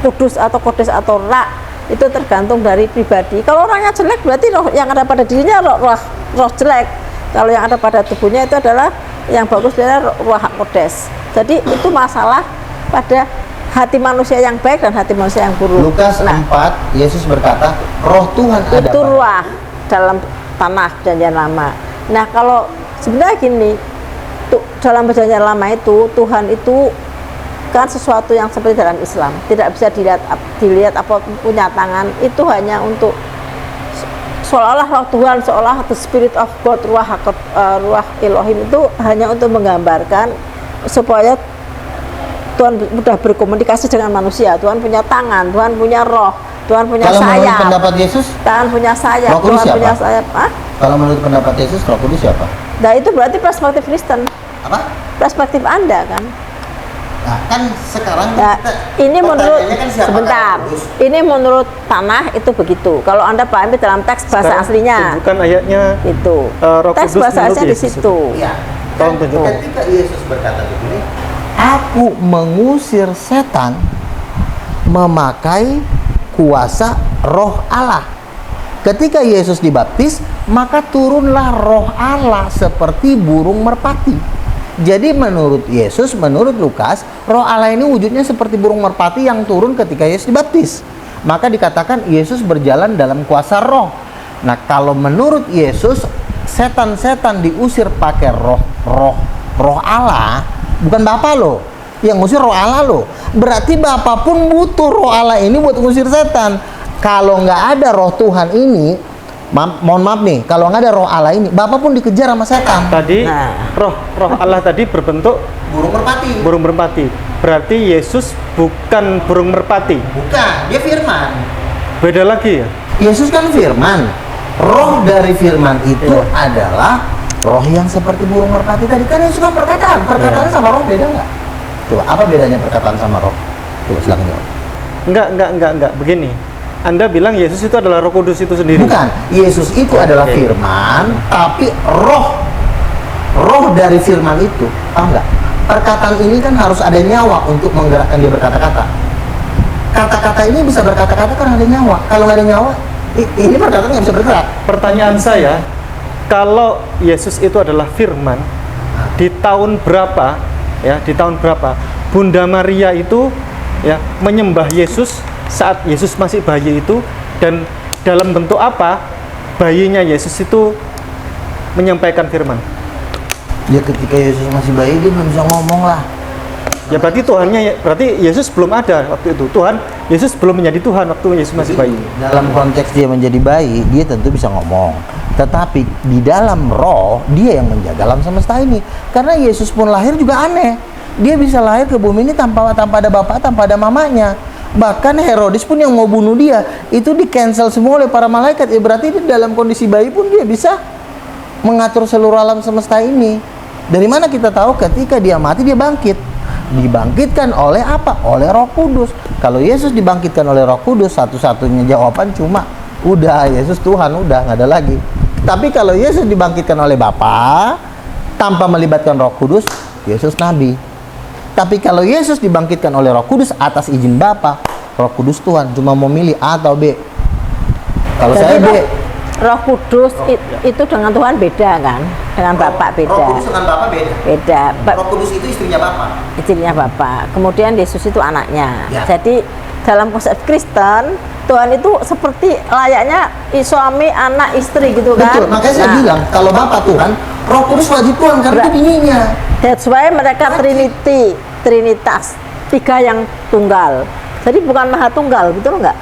Kudus atau Kodes atau Ra itu tergantung dari pribadi. Kalau orangnya jelek berarti roh yang ada pada dirinya roh jelek. Kalau yang ada pada tubuhnya itu adalah yang bagus adalah Ruach HaKodes. Jadi itu masalah pada hati manusia yang baik dan hati manusia yang buruk. Lukas 4, Yesus berkata, Roh Tuhan ada Itu pada-" ruah dalam tanah perjanjian lama. Nah, kalau sebenarnya gini, dalam perjanjian lama itu Tuhan itu kan sesuatu yang seperti dalam Islam, tidak bisa dilihat apa punya tangan, itu hanya untuk seolah-olah roh Tuhan, seolah the spirit of God, ruah Elohim itu hanya untuk menggambarkan supaya Tuhan mudah berkomunikasi dengan manusia. Tuhan punya tangan, Tuhan punya roh, Tuhan punya Kalau menurut sayap. pendapat Yesus, Tuhan punya sayap, Roh Kudus Tuhan siapa? punya sayap. Hah? kalau menurut pendapat Yesus, Roh Kudus siapa? Nah, itu berarti perspektif Kristen, Apa? perspektif Anda kan. Nah, kan sekarang Nah, ini menurut pertanyaannya kan siapa sebentar. Roh Kudus? Ini menurut tanah itu begitu. Kalau Anda pahami dalam teks bahasa Sekarang aslinya tunjukkan ayatnya. itu. Roh Teks Kudus bahasa menurut aslinya di Yesus situ. Iya. Tolong Kan tunjukkan. ketika Yesus berkata begini, aku mengusir setan memakai kuasa Roh Allah. Ketika Yesus dibaptis, maka turunlah Roh Allah seperti burung merpati. Jadi menurut Yesus, menurut Lukas, Roh Allah ini wujudnya seperti burung merpati yang turun ketika Yesus dibaptis. Maka dikatakan Yesus berjalan dalam kuasa Roh. Nah, kalau menurut Yesus, setan-setan diusir pakai roh Allah, bukan Bapa loh. Yang ngusir Roh Allah loh. Berarti Bapa pun butuh Roh Allah ini buat ngusir setan. Kalau nggak ada Roh Tuhan ini, mohon maaf nih, kalau nggak ada Roh Allah ini, Bapa pun dikejar sama setan. Tadi Nah. roh Allah tadi berbentuk Burung merpati. burung merpati. Berarti Yesus bukan burung merpati. Bukan, dia firman. Beda lagi ya. Yesus kan firman. Roh dari firman itu adalah roh yang seperti burung merpati tadi. Kan Yesus kan perkataan. Perkataan sama roh beda nggak? Coba, apa bedanya perkataan sama roh? Coba silakan jawab. Enggak. Begini. Anda bilang Yesus itu adalah Roh Kudus itu sendiri. Bukan, Yesus itu adalah Oke. firman, tapi roh dari firman itu, paham nggak? Perkataan ini kan harus ada nyawa untuk menggerakkan dia berkata-kata. Kata-kata ini bisa berkata-kata kan ada nyawa. Kalau nggak ada nyawa, ini perkataan nggak bisa bergerak. Pertanyaan saya, kalau Yesus itu adalah firman, di tahun berapa ya, di tahun berapa Bunda Maria itu ya menyembah Yesus saat Yesus masih bayi itu, dan dalam bentuk apa bayinya Yesus itu menyampaikan firman? Ya ketika Yesus masih bayi dia belum bisa ngomong lah. Ya berarti berarti Yesus belum ada waktu itu. Yesus belum menjadi Tuhan waktu Yesus masih bayi. Dalam konteks dia menjadi bayi, dia tentu bisa ngomong. Tetapi di dalam roh, dia yang menjaga alam semesta ini. Karena Yesus pun lahir juga aneh. Dia bisa lahir ke bumi ini tanpa ada bapak, tanpa ada mamanya. Bahkan Herodes pun yang mau bunuh dia, itu di cancel semua oleh para malaikat. Ya berarti dia dalam kondisi bayi pun dia bisa mengatur seluruh alam semesta ini. Dari mana kita tahu? Ketika dia mati dia bangkit. Dibangkitkan oleh apa? Oleh Roh Kudus. Kalau Yesus dibangkitkan oleh Roh Kudus, satu-satunya jawaban cuma udah Yesus Tuhan, udah nggak ada lagi. Tapi kalau Yesus dibangkitkan oleh Bapa tanpa melibatkan Roh Kudus, Yesus nabi. Tapi kalau Yesus dibangkitkan oleh Roh Kudus atas izin Bapa, Roh Kudus Tuhan, cuma mau milih A atau B. Kalau Jadi saya B, Roh Kudus itu dengan Tuhan beda kan, dengan Bapak beda. Roh Kudus dengan Bapak beda. Beda. Roh Kudus itu istrinya Bapak. Istrinya Bapak. Kemudian Yesus itu anaknya. Ya. Jadi dalam konsep Kristen, Tuhan itu seperti layaknya suami, anak, istri gitu kan. Betul, makanya saya bilang kalau Bapak Tuhan, Roh Kudus wajib Tuhan karena itu bininya. That's why mereka Trinity, Trinitas, tiga yang tunggal. Jadi bukan maha tunggal, betul nggak?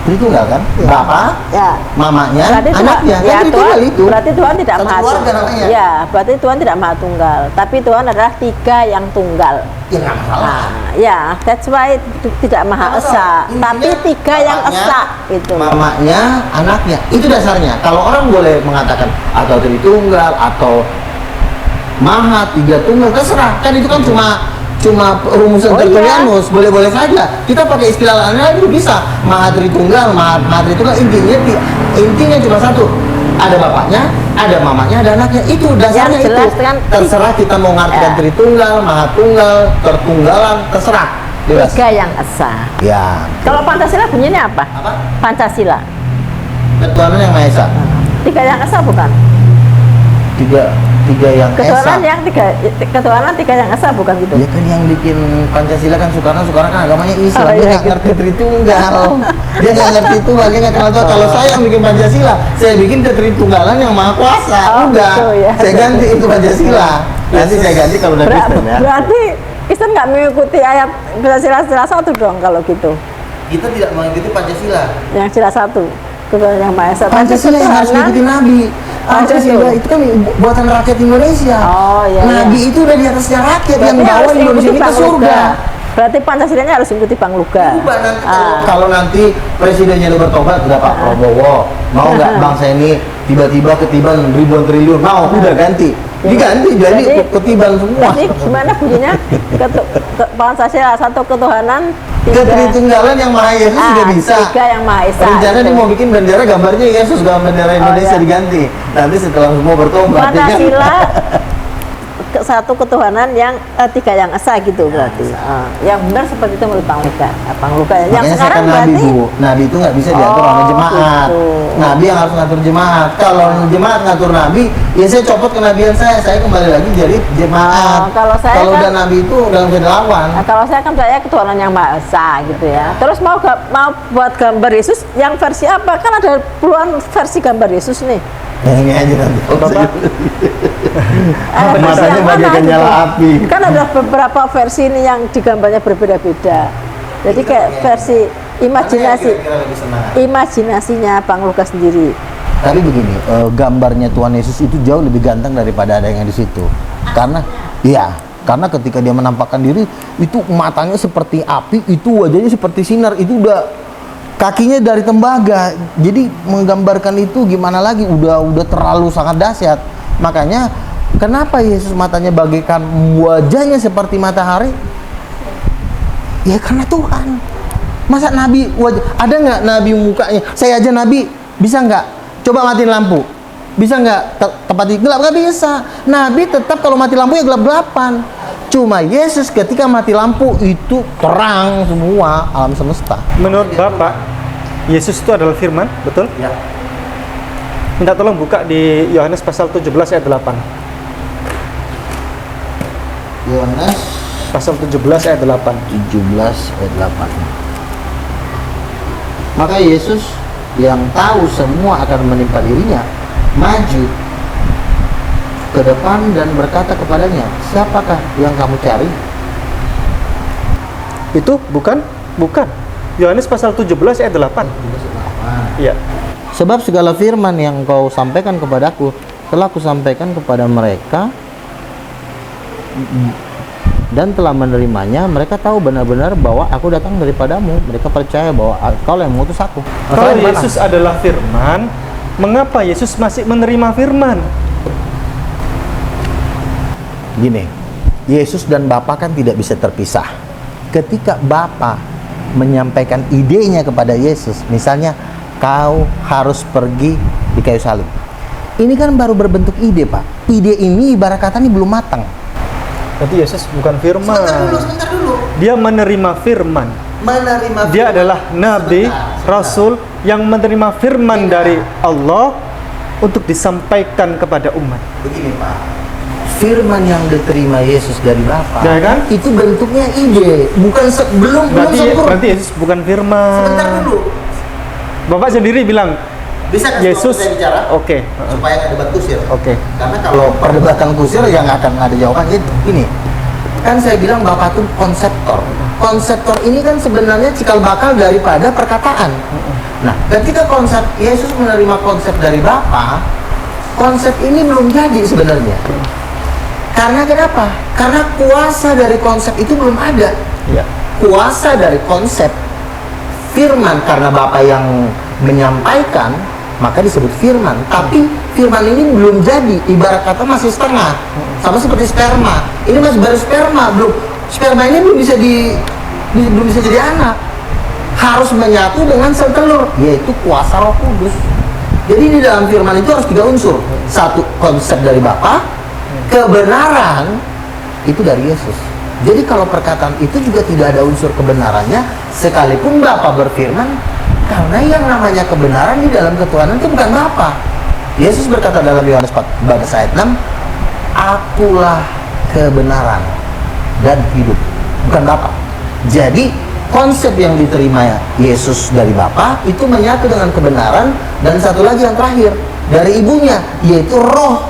Tritunggal kan? Bapak, Ya. mamanya, Berarti Tuhan, anaknya, ya, kan Tritunggal Tuhan, itu. berarti Tuhan tidak Satu maha keluarga tunggal. namanya. Ya, berarti Tuhan tidak maha tunggal. Tapi Tuhan adalah tiga yang tunggal. Ya nggak masalah. Nah, ya, that's why tidak maha Nggak esa. masalah. Tapi Intinya tiga yang bapaknya, esa itu. Mamanya, anaknya, itu dasarnya. Kalau orang boleh mengatakan atau Tritunggal atau Maha, tiga tunggal, terserah. Kan itu kan cuma rumusan Oh, iya. Tertullianus, boleh-boleh saja. Kita pakai istilah lain itu bisa. Maha Tritunggal, Maha Tritunggal, intinya cuma satu. Ada bapaknya, ada mamanya, ada anaknya. Itu dasarnya Yang jelas itu. kan Terserah kita mau ngartikan Ya. Tritunggal, Maha Tunggal, Tertunggalan, terserah. Bebas. Tiga yang esa. Ya. Kalau Pancasila bunyinya apa? Apa? Pancasila. Ketuhanan yang Maha Esa. Tiga yang esa bukan? Tiga yang Ketuhanan Esa. yang ketuhanan tiga yang esa bukan gitu? Ya kan yang bikin Pancasila kan Soekarno kan agamanya Islam, Oh, dia iya, nggak ngerti Tritunggal, dia nggak ngerti tunggal, dia nggak kenal Tuhan. Kalau saya yang bikin Pancasila, saya bikin Tritunggalan yang Maha Kuasa, Oh, udah, gitu ya. saya ganti itu Pancasila, nanti saya ganti kalau udah Kristen ya. Berarti Kristen nggak mengikuti ayat Pancasila satu dong kalau gitu. Kita tidak mengikuti Pancasila. Yang sila satu, ketuhanan yang maha esa. Tapi Pancasila yang harus ketuhanan- mengikuti Nabi. Pancasila betul. itu kan buatan rakyat Indonesia. Oh, iya, Nabi iya. itu udah di atasnya rakyat yang Berarti bawa harus Indonesia mengikuti ini ke Bang surga. Luga. Berarti Pancasilanya harus mengikuti Bang Luga. Ubah nanti Ah. kalau nanti presidennya udah bertobat, udah Pak Prabowo, mau nggak bangsa ini tiba-tiba ketiban ribuan triliun, mau udah ganti, diganti jadi ketiban semua. Jadi gimana bunyinya? Pancasila satu ketuhanan, tiga Ketritunggalan yang Maha Yesus sudah bisa. tiga yang maha esa. Rencana gitu. dia mau bikin bendera gambarnya Yesus, gambar bendera Indonesia iya. diganti. Nanti setelah semua bertobat, ya kan? Pancasila satu ketuhanan yang tiga yang esa gitu berarti. Yang benar seperti itu menurut Bang Luga. Bang Luga. Yang Makanya saya sekarang kan Nabi, berarti Bu. Nabi itu nggak bisa diatur oleh jemaat. gitu. Nabi yang harus ngatur jemaat. Kalau jemaat ngatur Nabi, ya saya copot kenabian saya kembali lagi jadi jemaat. Oh, kalau saya kalau kan- udah Nabi itu udah nggak bisa dilawan. Nah, kalau saya kan percaya ketuhanan yang maha esa gitu ya. Terus mau buat gambar Yesus yang versi apa? Kan ada puluhan versi gambar Yesus nih. Yang ini aja nanti. Bapak, Versi Matanya yang mana bagaikan gitu? nyala api. Kan ada beberapa versi ini yang digambarnya berbeda-beda. Jadi kayak versi imajinasi, Kira-kira lebih senang. imajinasinya Bang Lukas sendiri. Tapi begini, gambarnya Tuhan Yesus itu jauh lebih ganteng daripada ada yang di situ. Karena ketika dia menampakkan diri, itu matanya seperti api, itu wajahnya seperti sinar, itu udah kakinya dari tembaga. Jadi menggambarkan itu gimana lagi? Udah terlalu sangat dahsyat. Makanya kenapa Yesus matanya bagaikan wajahnya seperti matahari? Ya karena Tuhan. Masa Nabi ada nggak Nabi mukanya? Saya aja Nabi bisa nggak? Coba matiin lampu. Bisa nggak tempat gelap? Nggak bisa. Nabi tetap kalau mati lampu ya gelap-gelapan. Cuma Yesus ketika mati lampu itu terang semua alam semesta. Menurut Bapak, Yesus itu adalah firman, betul? Ya. Minta tolong buka di Yohanes pasal 17 ayat 8. Yohanes Pasal 17 ayat 8. 17 ayat 8. Maka Yesus yang tahu semua akan menimpa dirinya maju ke depan dan berkata kepadanya, "Siapakah yang kamu cari?" Itu bukan? Bukan. Yohanes pasal 17 ayat 8. Iya. Sebab segala firman yang kau sampaikan kepadaku telah kusampaikan kepada mereka dan telah menerimanya. Mereka tahu benar-benar bahwa aku datang daripadamu. Mereka percaya bahwa kau yang mengutus aku. Kalau Yesus adalah firman, mengapa Yesus masih menerima firman? Gini, Yesus dan Bapa kan tidak bisa terpisah. Ketika Bapa menyampaikan idenya kepada Yesus, misalnya kau harus pergi di kayu salib. Ini kan baru berbentuk ide, Pak. Ide ini ibarat kata ini belum matang. Berarti Yesus bukan firman. Sebentar dulu. Dia menerima firman. Menerima Dia adalah nabi, rasul yang menerima firman dari Allah, untuk disampaikan kepada umat. Begini Pak, firman yang diterima Yesus dari Bapa, Ya kan? itu bentuknya ide, bukan belum sempurna. Berarti Yesus bukan firman. Sebentar dulu, Bapak sendiri bilang bisa kasih Yesus. waktu saya bicara? Oke. Supaya nggak debat kusir. Oke. Karena kalau perdebatan kusir ya nggak akan ada jawaban. Ini kan saya bilang Bapak tuh konseptor. Konseptor ini kan sebenarnya cikal bakal daripada perkataan. Nah, ketika konsep Yesus menerima konsep dari Bapa, konsep ini belum jadi sebenarnya. Karena kenapa? Karena kuasa dari konsep itu belum ada. Ya. Kuasa dari konsep firman, karena Bapa yang menyampaikan, maka disebut firman. Tapi firman ini belum jadi, ibarat kata masih setengah. Sama seperti sperma. Ini masih baru sperma, belum. Sperma ini belum bisa jadi anak. Harus menyatu dengan sel telur, yaitu kuasa Roh Kudus. Jadi di dalam firman itu harus 3 unsur. Satu, konsep dari Bapa, kebenaran itu dari Yesus. Jadi kalau perkataan itu juga tidak ada unsur kebenarannya, sekalipun Bapa berfirman, karena yang namanya kebenaran di dalam ketuhanan itu bukan Bapa. Yesus berkata dalam Yohanes 14 ayat 6, Akulah kebenaran dan hidup, bukan Bapa. Jadi konsep yang diterima Yesus dari Bapa itu menyatu dengan kebenaran, dan satu lagi yang terakhir dari ibunya, yaitu roh.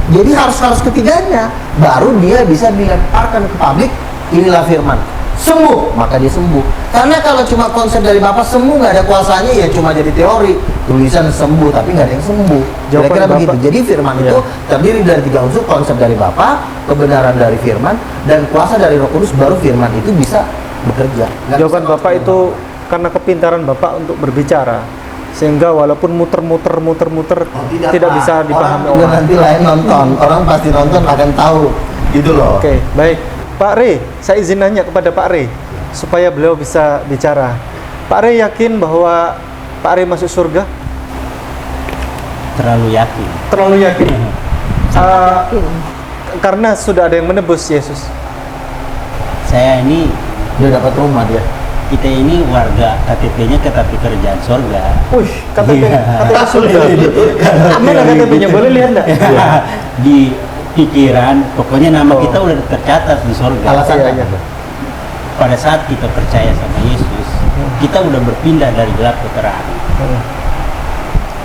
Jadi harus ketiganya, baru dia bisa dilemparkan ke publik. Inilah firman, sembuh, maka dia sembuh. Karena kalau cuma konsep dari Bapak sembuh nggak ada kuasanya, ya cuma jadi teori, tulisan sembuh tapi nggak ada yang sembuh. Kira-kira begitu. Jadi firman itu terdiri dari 3 unsur, konsep dari Bapak, kebenaran dari firman, dan kuasa dari Roh Kudus, baru firman itu bisa bekerja. Jawaban Bapak itu karena kepintaran Bapak untuk berbicara, sehingga walaupun muter-muter tidak bisa dipahami orang. orang. Nanti lain nonton, orang pasti nonton akan tahu gitu loh. Oke, baik. Pak Rey, saya izin nanya kepada Pak Rey supaya beliau bisa bicara. Pak Rey yakin bahwa Pak Rey masuk surga? Terlalu yakin. Terlalu yakin. Karena sudah ada yang menebus Yesus. Saya ini, Dia dapat rumah dia. kita ini warga KTP-nya KTP kerjaan surga. Wih, KTP surga. Iya. Mana KTP-nya? Boleh lihat nggak? Di pikiran, pokoknya nama kita udah tercatat di surga. Alasannya apa? Pada saat kita percaya sama Yesus, kita udah berpindah dari gelap ke terang.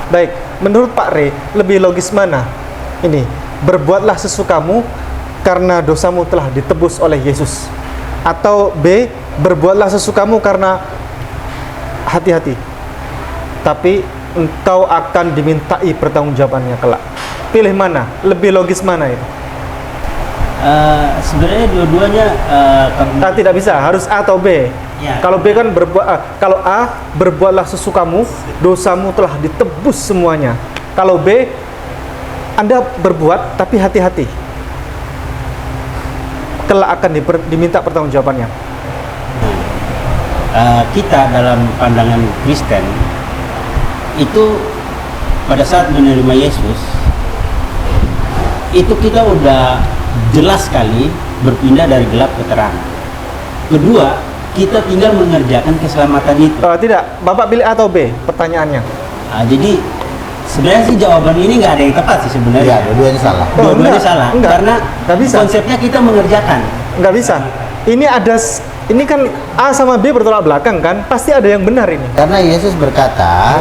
Baik, menurut Pak Rey, lebih logis mana? Ini, berbuatlah sesukamu karena dosamu telah ditebus oleh Yesus. Atau B, berbuatlah sesukamu karena hati-hati, tapi engkau akan dimintai pertanggungjawabannya kelak. Pilih mana? Lebih logis mana itu? Sebenarnya dua-duanya Tidak bisa, harus A atau B. Ya. Kalau B kan kalau A, berbuatlah sesukamu, dosamu telah ditebus semuanya. Kalau B, Anda berbuat tapi hati-hati, kelak akan diminta pertanggungjawabannya. Kita dalam pandangan Kristen itu pada saat menerima Yesus itu kita udah jelas sekali berpindah dari gelap ke terang. Kedua, kita tinggal mengerjakan keselamatan itu. Tidak, Bapak pilih A atau B pertanyaannya. Jadi sebenarnya sih jawaban ini nggak ada yang tepat sih sebenarnya. Iya, dua-duanya salah. Dua-duanya enggak, salah. enggak. Karena Nggak bisa. konsepnya kita mengerjakan. Nggak bisa. Ini kan A sama B bertolak belakang kan? Pasti ada yang benar ini. Karena Yesus berkata,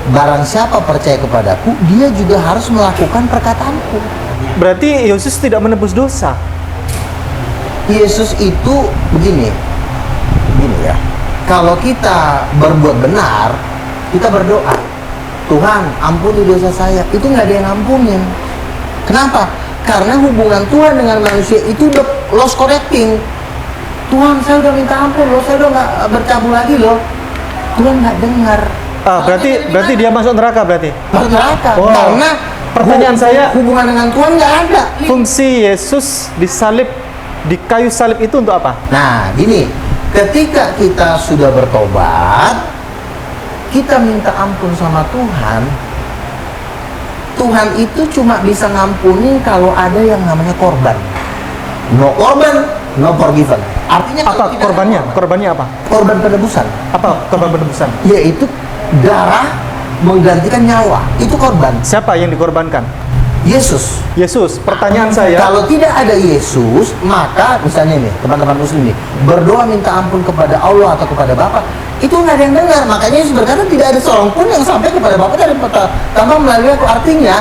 barang siapa percaya kepadaku, dia juga harus melakukan perkataanku. Berarti Yesus tidak menebus dosa. Yesus itu begini ya. Kalau kita berbuat benar, kita berdoa, Tuhan ampuni dosa saya. Itu nggak ada yang ampunin. Kenapa? Karena hubungan Tuhan dengan manusia itu udah lost connecting. Tuhan, saya udah minta ampun loh, saya udah nggak bercabul lagi loh. Tuhan nggak dengar. Berarti dia masuk neraka berarti. Masuk neraka. Wow. Karena Pertanyaan saya, hubungan dengan Tuhan nggak ada. fungsi Yesus disalib di kayu salib itu untuk apa? Nah, gini, ketika kita sudah bertobat, kita minta ampun sama Tuhan. Tuhan itu cuma bisa ngampunin kalau ada yang namanya korban. No korban, no forgiven. Artinya Apa kalau tidak korbannya? ada Korbannya apa? korban penebusan, Apa korban penebusan? yaitu darah menggantikan nyawa. Itu korban. Siapa yang dikorbankan? Yesus. Yesus. Pertanyaan saya, Kalau tidak ada Yesus, maka misalnya nih teman-teman muslim nih berdoa minta ampun kepada Allah atau kepada Bapa, itu nggak ada yang dengar. Makanya Yesus berkata tidak ada seorang pun yang sampai kepada Bapa dari tanpa melalui aku. Artinya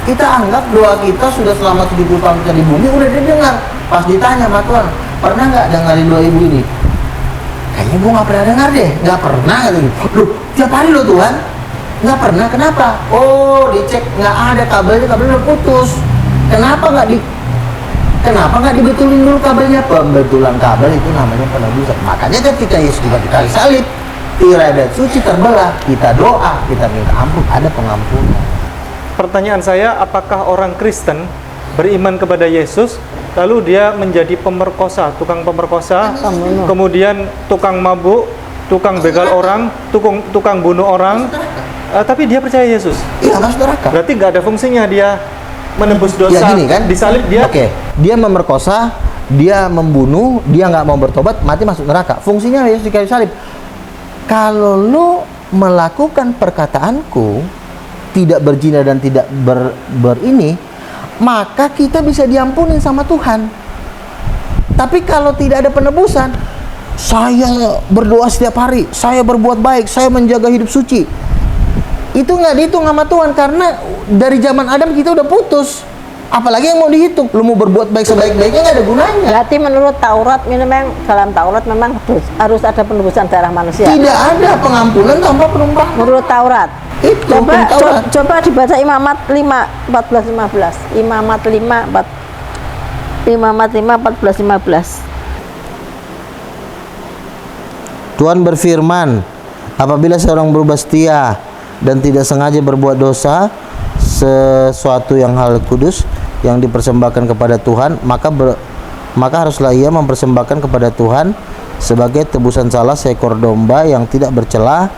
kita anggap doa kita sudah selama 70 tahun kita di bumi udah didengar. Pas ditanya sama Tuhan, pernah nggak dengerin doa ibu ini? Kayaknya gue nggak pernah dengar deh, nggak pernah gitu. Loh, tiap hari loh Tuhan, nggak pernah. Kenapa? Oh, dicek nggak ada kabelnya udah putus. Kenapa nggak dibetulin dulu kabelnya? Pembetulan kabel itu namanya penebusan. Makanya ketika Yesus juga dikali salib, tirai dan suci terbelah, kita doa, kita minta ampun, ada pengampunan. pertanyaan saya, apakah orang Kristen beriman kepada Yesus, lalu dia menjadi pemerkosa, tukang pemerkosa, kemudian tukang mabuk, tukang begal orang, tukang bunuh orang, tapi dia percaya Yesus? Iya, masuk neraka. Berarti nggak ada fungsinya dia menebus dosa, Ya gini kan, disalib dia. Oke, dia memerkosa, dia membunuh, dia nggak mau bertobat, mati masuk neraka. Fungsinya Yesus di kayu salib. Kalau lu melakukan perkataanku, tidak berzina dan tidak berini, maka kita bisa diampuni sama Tuhan. Tapi kalau tidak ada penebusan, saya berdoa setiap hari, saya berbuat baik, saya menjaga hidup suci, itu nggak dihitung sama Tuhan, karena dari zaman Adam kita udah putus. Apalagi yang mau dihitung? Lu mau berbuat baik sebaik-baiknya nggak ada gunanya. Berarti menurut Taurat, memang dalam Taurat memang harus ada penebusan darah manusia. Tidak ada pengampunan tanpa penumpahan. Menurut Taurat. Itu Coba dibaca Imamat 5 14 15. Imamat 5 14 15. Tuhan berfirman, apabila seorang berubah setia dan tidak sengaja berbuat dosa, sesuatu yang hal kudus yang dipersembahkan kepada Tuhan, maka haruslah ia mempersembahkan kepada Tuhan sebagai tebusan salah seekor domba yang tidak bercela.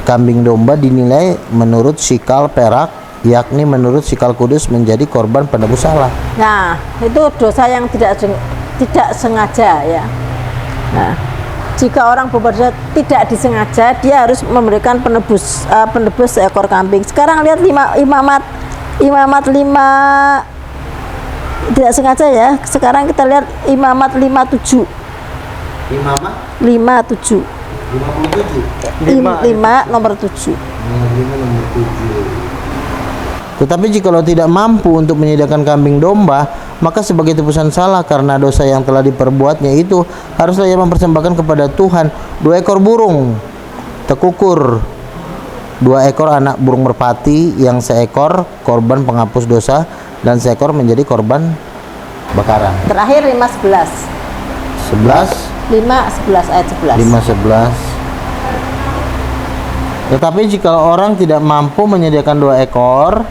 Kambing domba dinilai menurut sikal perak, yakni menurut sikal kudus, menjadi korban penebus salah. Nah, itu dosa yang tidak sengaja ya. Nah, jika orang berbuat dosa tidak disengaja, dia harus memberikan penebus seekor kambing. Sekarang lihat Imamat 5 tidak sengaja ya. Sekarang kita lihat Imamat 57. Imamat 57. 5 nomor 7. Tetapi jikalau tidak mampu untuk menyediakan kambing domba, maka sebagai tebusan salah karena dosa yang telah diperbuatnya itu, haruslah ia mempersembahkan kepada Tuhan 2 ekor burung tekukur, 2 ekor anak burung merpati, yang seekor korban penghapus dosa dan seekor menjadi korban bakaran. Terakhir 5:11. 5:11 ayat 11. 5:11. Tetapi jika orang tidak mampu menyediakan 2 ekor,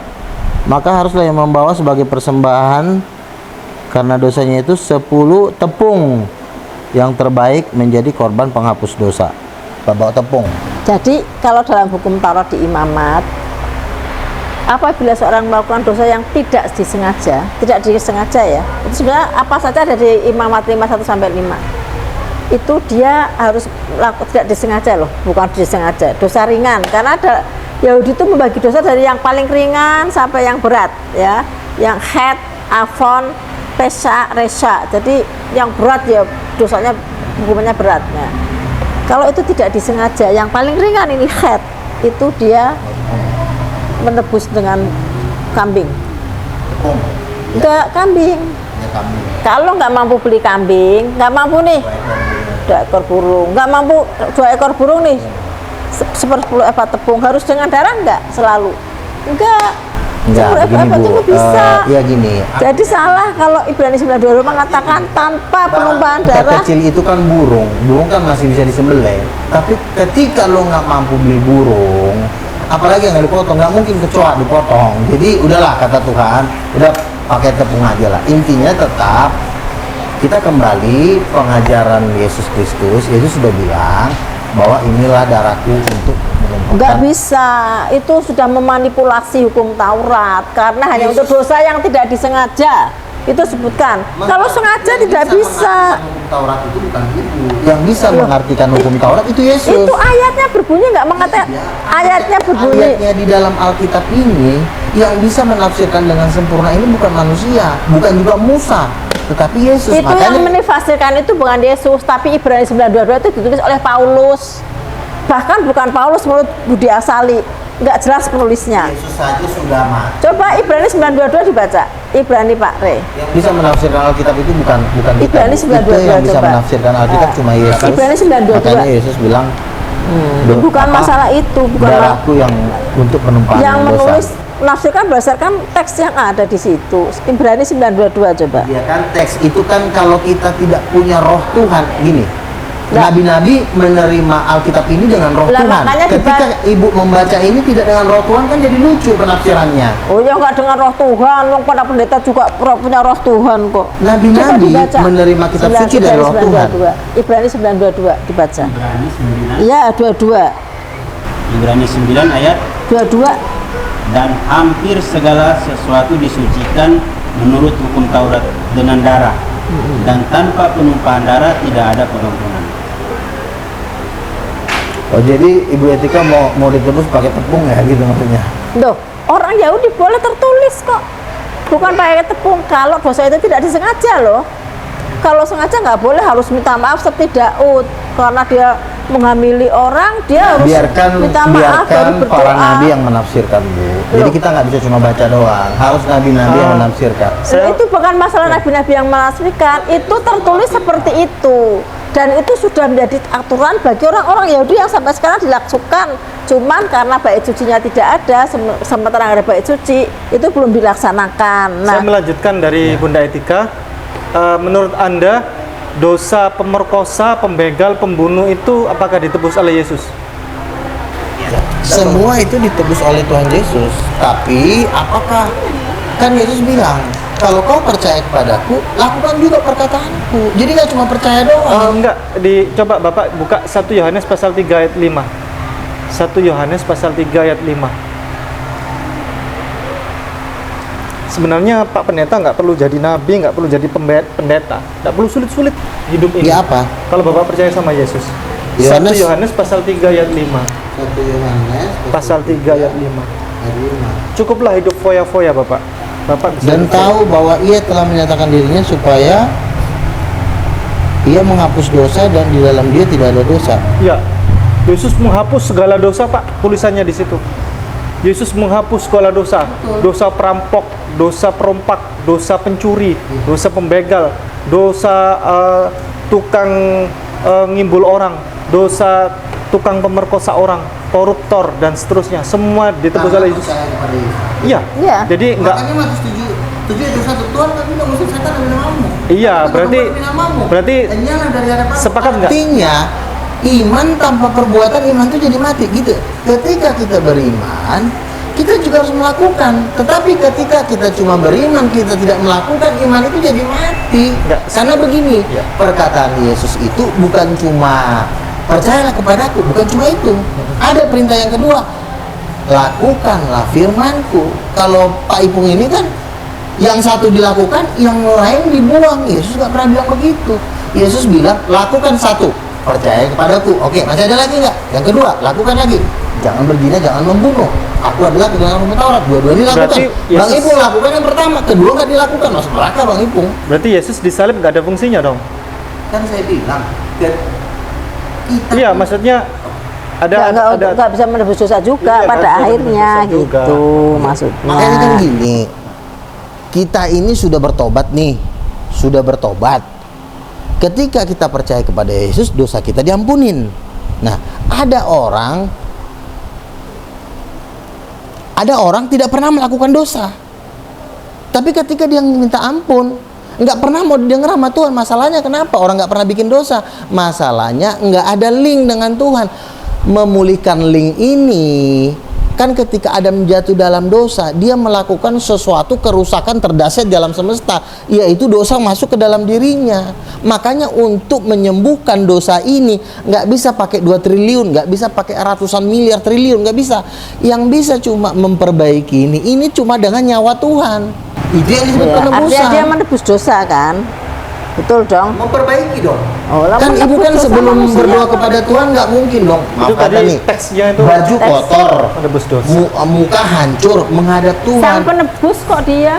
maka haruslah yang membawa sebagai persembahan karena dosanya itu 10 tepung yang terbaik menjadi korban penghapus dosa. Bawa tepung. Jadi kalau dalam hukum Taurat di Imamat, apabila seorang melakukan dosa yang tidak disengaja ya, itu sebenarnya apa saja dari Imamat 51 sampai 5. Itu dia harus tidak disengaja loh, bukan disengaja, dosa ringan. Karena ada Yahudi itu membagi dosa dari yang paling ringan sampai yang berat ya, yang het, afon, pesa, resa. Jadi yang berat ya dosanya, hukumannya berat. Nah, kalau itu tidak disengaja, yang paling ringan ini het, itu dia menebus dengan kambing. Enggak, kambing. Kalau nggak mampu beli kambing, nggak mampu nih 2 ekor burung, nggak mampu 2 ekor burung nih 10 eva tepung, harus dengan darah nggak selalu? Enggak, begini Bu, bisa. Ya gini. Jadi salah kalau Ibrani 9:22 mengatakan tanpa penumpahan darah. Kecil itu kan burung kan masih bisa disembelih. Tapi ketika lo nggak mampu beli burung, apalagi yang nggak dipotong, nggak mungkin kecoa dipotong. Jadi udahlah, kata Tuhan, udah pakai tepung aja lah. Intinya tetap kita kembali pengajaran Yesus Kristus. Yesus sudah bilang bahwa inilah darahku untuk menumpahkan. Nggak bisa, itu sudah memanipulasi hukum Taurat karena hanya untuk dosa yang tidak disengaja. Itu sebutkan. Kalau sengaja tidak bisa. Hukum Taurat itu bukan itu. Yang bisa mengartikan hukum Taurat itu Yesus. Itu ayatnya berbunyi nggak mengatakan. Ayatnya berbunyi. Ayatnya di dalam Alkitab ini yang bisa menafsirkan dengan sempurna ini bukan manusia, bukan juga Musa, tetapi Yesus. Itu yang menafsirkan itu bukan Yesus, tapi Ibrani 9:22 itu ditulis oleh Paulus. Bahkan bukan Paulus menurut Budi Asali, nggak jelas penulisnya. Yesus saja sudah mati. Coba Ibrani 9:22 dibaca. Ibrani Pak Re. Yang bisa menafsirkan Alkitab itu bukan kita. Ibrani 9:22 Itu yang bisa coba. menafsirkan Alkitab cuma Yesus. Ibrani 9:22. Makanya Yesus bilang Bukan masalah itu, bukan darahku yang untuk penumpahan yang dosa. menulis menafsirkan berdasarkan teks yang ada di situ. Ibrani 9:22 coba. Ya kan teks itu kan kalau kita tidak punya roh Tuhan gini. Nah. Nabi-nabi menerima Alkitab ini dengan roh Lah, Tuhan. makanya Ketika ibu membaca ini tidak dengan roh Tuhan kan jadi lucu penafsirannya. Oh ya nggak dengan roh Tuhan, wong para pendeta juga punya roh Tuhan kok. Nabi-nabi Coba dibaca. menerima kitab suci dari roh Tuhan. Ibrani 9:22 dibaca. Ibrani 9. Iya, 22. Ibrani 9 ayat 22. dan hampir segala sesuatu disucikan menurut hukum Taurat dengan darah, dan tanpa penumpahan darah tidak ada pengampunan. Oh jadi Ibu Etika mau ditebus pakai tepung ya gitu maksudnya? Loh, orang Yahudi boleh tertulis kok. Bukan pakai tepung kalau dosa itu tidak disengaja loh. Kalau sengaja nggak boleh, harus minta maaf seperti Daud. Karena dia menghamili orang, dia harus minta maaf baru berdoa. Para nabi yang menafsirkan Bu. Jadi kita nggak bisa cuma baca doang, harus nabi-nabi yang menafsirkan. Itu bukan masalah nabi-nabi yang menafsirkan, itu tertulis seperti itu. Dan itu sudah menjadi aturan bagi orang-orang Yahudi yang sampai sekarang dilakukan. Cuman karena bait sucinya tidak ada, sementara ada bait suci, itu belum dilaksanakan. Saya melanjutkan dari Bunda Etika. Menurut Anda, dosa pemerkosa, pembegal, pembunuh itu apakah ditebus oleh Yesus? Semua itu ditebus oleh Tuhan Yesus. Tapi apakah, kan Yesus bilang, kalau kau percaya kepadaku, lakukan juga perkataanku. Jadi nggak cuma percaya doang. Enggak, coba Bapak buka 1 Yohanes pasal 3 ayat 5. 1 Yohanes pasal 3 ayat 5. Sebenarnya Pak Pendeta nggak perlu jadi nabi, nggak perlu jadi pendeta, nggak perlu sulit-sulit hidup ini. Ya apa? Kalau Bapak percaya sama Yesus. 1 Yohanes pasal 3 ayat 5. 1 Yohanes Pasal 3 ayat 5. ayat 5. Cukuplah hidup foya-foya Bapak. Bapak bisa Dan tahu bahwa ia telah menyatakan dirinya supaya ia menghapus dosa dan di dalam dia tidak ada dosa. Ya, Yesus menghapus segala dosa Pak, tulisannya di situ. Yesus menghapus segala dosa, dosa perampok, dosa perompak, dosa pencuri, dosa pembegal, dosa tukang ngimbul orang, dosa tukang pemerkosa orang, koruptor dan seterusnya. Semua ditebus oleh Yesus. Iya. Iya. Jadi enggak. Makanya Matius 7 ayat 1 Tuhan kan bilang musuh setan adalah namamu. Iya, berarti sepakat nggak? Artinya iman tanpa perbuatan, iman itu jadi mati gitu. Ketika kita beriman, kita juga harus melakukan. Tetapi ketika kita cuma beriman, kita tidak melakukan, iman itu jadi mati. Enggak. Karena begini, Ya. perkataan Yesus itu bukan cuma percayalah kepadaku, bukan cuma itu. Ada perintah yang kedua, lakukanlah firmanku. Kalau Pak Ipung ini kan yang satu dilakukan, yang lain dibuang. Yesus nggak pernah bilang begitu. Yesus bilang lakukan satu, percaya kepadaku. Oke, masih ada lagi nggak? Yang kedua, lakukan lagi. Jangan berzina, jangan membunuh. Aku adalah pegangan hukum Taurat. Dua-dua dilakukan. Berarti Bang Yesus- Ipung lakukan yang pertama, kedua nggak dilakukan. Masuk neraka Bang Ipung. Berarti Yesus disalib nggak ada fungsinya dong? Kan saya bilang, kita Iya, maksudnya nggak bisa menebus dosa juga Iya, pada nggak bisa akhirnya menebus dosa juga. gitu maksudnya. makanya kan gini, kita ini sudah bertobat nih, sudah bertobat. Ketika kita percaya kepada Yesus, dosa kita diampunin. Nah, ada orang tidak pernah melakukan dosa, tapi ketika dia minta ampun, nggak pernah mau didengar sama Tuhan. Masalahnya kenapa? Orang nggak pernah bikin dosa. Masalahnya nggak ada link dengan Tuhan. Memulihkan link ini kan ketika Adam jatuh dalam dosa, dia melakukan sesuatu kerusakan terdahsyat dalam semesta, yaitu dosa masuk ke dalam dirinya. Makanya untuk menyembuhkan dosa ini nggak bisa pakai 2 triliun, nggak bisa pakai ratusan miliar triliun, nggak bisa. Yang bisa cuma memperbaiki ini cuma dengan nyawa Tuhan. Itu yang disebut Ya, artinya penebusan. dia menebus dosa kan, betul dong. Memperbaiki dong. Oh, lah Kan ibu menebus kan dosa sebelum manusia. berdoa kepada Tuhan nggak mungkin dong. Itu Maaf kata tadi nih, teksnya itu baju Teks. kotor, menebus dosa. muka hancur menghadap Sang Tuhan. penebus kok dia.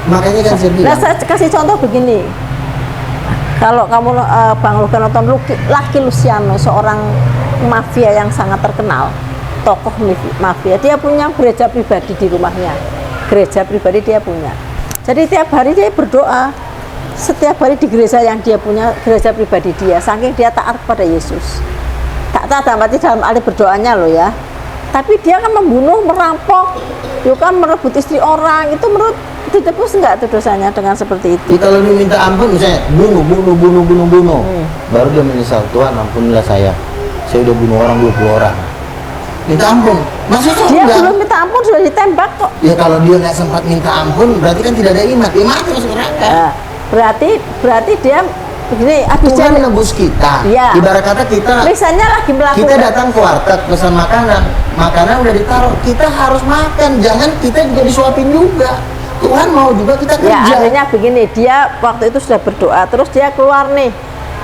Makanya kan saya Nah, bilang, saya kasih contoh begini. Kalau kamu Bang Luka nonton Lucky Luciano, seorang mafia yang sangat terkenal, tokoh mafia, dia punya gereja pribadi di rumahnya. Gereja pribadi dia punya. Jadi tiap hari dia berdoa. Setiap hari di gereja yang dia punya, gereja pribadi dia, saking dia taat kepada Yesus. Tak taat dalam arti berdoanya loh ya. Tapi dia kan membunuh, merampok, dia kan merebut istri orang. Itu menurut ditebus enggak tuh dosanya dengan seperti itu? dia kalau dia minta ampun misalnya bunuh, baru dia menyesal, Tuhan ampunilah saya udah bunuh orang 20 orang. Minta ampun, maksudnya Dia enggak. belum minta ampun sudah ditembak kok. Ya kalau dia nggak sempat minta ampun, berarti kan tidak ada iman. Dia mati masuk neraka. Nah, berarti dia begini, habis Tuhan dia menebus kita. Iya. Ibarat kata misalnya lagi melakukan kita datang ke warteg pesan makanan udah ditaruh, kita harus makan, jangan kita juga disuapin juga. Tuhan mau juga kita ya kerja. artinya begini, dia waktu itu sudah berdoa, terus dia keluar nih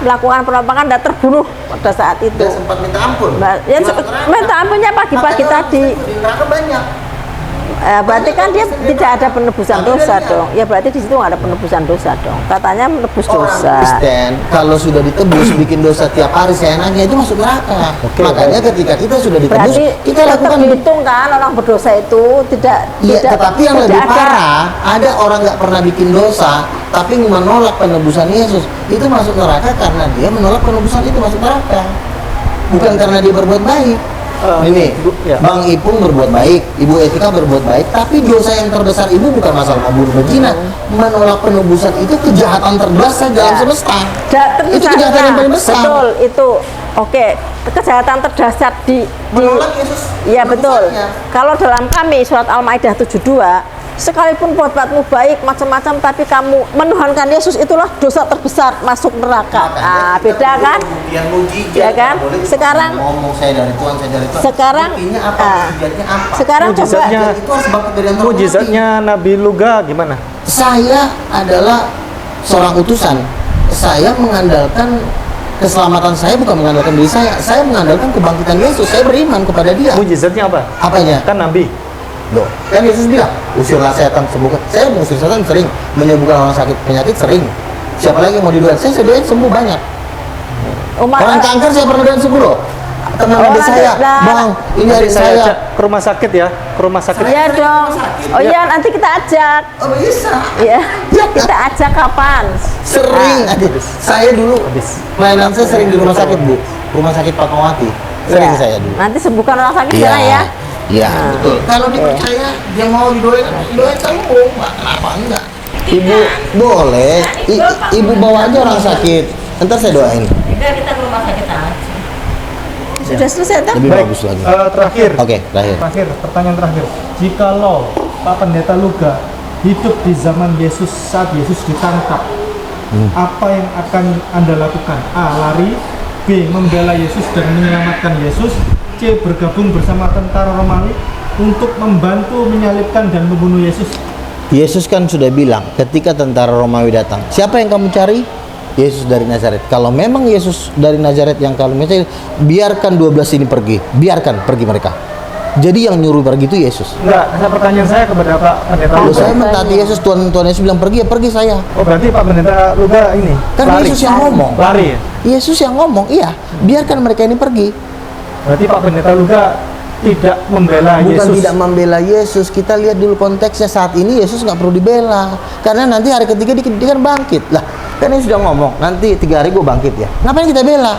melakukan perampokan dan terbunuh pada saat itu. Dia sempat minta ampun. Nah, ya, Masuk neraka. minta ampunnya pagi-pagi Makanya orang tadi. di neraka banyak. Berarti kan dia tidak ada penebusan dosa dong. Ya berarti di situ nggak ada penebusan dosa dong. Katanya menebus Orang dosa. Kristen kalau sudah ditebus bikin dosa tiap hari seenaknya itu masuk neraka. Makanya ketika kita sudah ditebus, Berarti kita tetap lakukan. dihitung kan orang berdosa itu tidak. Iya, tidak tetapi yang tidak lebih ada. parah, ada orang nggak pernah bikin dosa, tapi menolak penebusan Yesus. Itu masuk neraka karena dia menolak penebusan itu masuk neraka. Bukan karena dia berbuat baik. Ini, ya. Bang Ipung berbuat baik, Ibu Etika berbuat baik, tapi dosa yang terbesar ibu bukan masalah membunuh berzina. Menolak penebusan itu kejahatan terbesar dalam Ya. semesta. Tentu Itu kejahatan yang paling besar. Betul itu. Oke, kejahatan terdasar di Menolak Yesus. Iya betul. penebusannya. Kalau dalam kami surat Al-Maidah 72, sekalipun buatmu baik macam-macam tapi kamu menuhankan Yesus, itulah dosa terbesar, masuk neraka. Ah, beda kan? Yang mujizat, Ya kan? nggak boleh Sekarang- ngomong saya dari Tuhan, saya dari Tuhan. Sekarang Buktinya apa? Mujizatnya apa? sekarang coba Mujizatnya- Itu harus bangkit dari antara mati. Mujizatnya Nabi Luga gimana? Saya adalah seorang utusan. Saya mengandalkan keselamatan saya, bukan mengandalkan diri saya. Saya mengandalkan kebangkitan Yesus. Saya beriman kepada Dia. Mujizatnya apa? Apanya? Kan Nabi. Loh, kan Yesus bilang, usirlah setan, sembuhkan. Saya mengusir setan sering, menyembuhkan orang sakit penyakit sering. Siapa lagi yang mau didoain? Saya doain sembuh banyak. umat Orang kanker saya pernah doain sembuh loh. Teman Orang adik saya, ada- Bang, ini Nanti adik saya. ajak ke rumah sakit ya, ke rumah sakit. Iya dong. Oh Ya. iya, nanti kita ajak. Oh bisa. Iya. Kita ajak kapan? Sering adik. Saya dulu Habis. pelayanan saya sering di rumah sakit, Bu. Rumah sakit Fatmawati. Sering Ya. saya dulu. Nanti sembuhkan orang sakit sekarang ya. Iya, betul. Kalau dipercaya, dia mau didoain sembuh. Kenapa enggak? Ibu boleh. Ibu bawa aja orang sakit. Ntar saya doain. Kita ke rumah sakit aja. Sudah selesai kan? Lebih Baik, bagus lagi. terakhir. Oke, terakhir. Terakhir, pertanyaan terakhir. Jikalau Pak Pendeta Luga hidup di zaman Yesus saat Yesus ditangkap, apa yang akan Anda lakukan? A. Lari. B. Membela Yesus dan menyelamatkan Yesus. C. Bergabung bersama tentara Romawi untuk membantu menyalibkan dan membunuh Yesus. Yesus kan sudah bilang ketika tentara Romawi datang, siapa yang kamu cari? Yesus dari Nazaret. Kalau memang Yesus dari Nazaret yang kamu cari, biarkan 12 ini pergi. Biarkan pergi mereka. Jadi yang nyuruh pergi itu Yesus. Enggak, pertanyaan saya kepada Pak Pendeta Kalau Luga. saya mentaati Yesus, Tuhan Yesus bilang pergi, ya pergi saya. Oh berarti Pak Pendeta Luga ini Kan lari. Yesus yang ngomong. Lari ya? Yesus yang ngomong, iya. Biarkan mereka ini pergi. Berarti Pak Pendeta Luga tidak membela Bukan Yesus. tidak membela Yesus. Kita lihat dulu konteksnya saat ini Yesus nggak perlu dibela. Karena nanti hari ketiga dia kan bangkit. Lah, kan Yesus sudah ngomong, nanti 3 hari gue bangkit ya. Ngapain kita bela?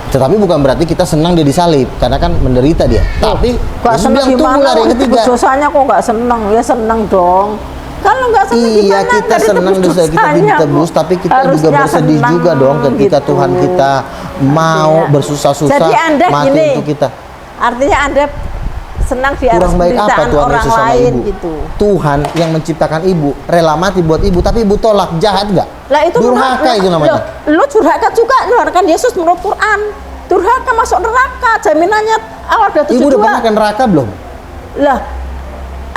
Tetapi bukan berarti kita senang dia disalib, karena kan menderita dia. Tapi Gak Yesus seneng bilang tunggu gimana? hari Kok ketiga. ditebus dosanya kok nggak seneng? Ya seneng dong. Kalau nggak seneng Iya, gimana? kita Nggak senang ditebus dosa kita dosanya ditebus, kok. tapi kita juga Harusnya bersedih seneng juga dong ketika gitu. Tuhan kita mau Iya. bersusah-susah Jadi Anda mati gini, untuk kita. Artinya Anda senang di atas Kurang baik apa penderitaan Tuhan orang Yesus sama lain ibu? gitu. Tuhan yang menciptakan ibu, rela mati buat ibu, tapi ibu tolak, jahat nggak? Lah itu Durhaka itu namanya. Lo durhaka juga, durhaka Yesus menurut Quran. Durhaka masuk neraka, jaminannya awal 27. Ibu udah pernah ke neraka belum? Lah,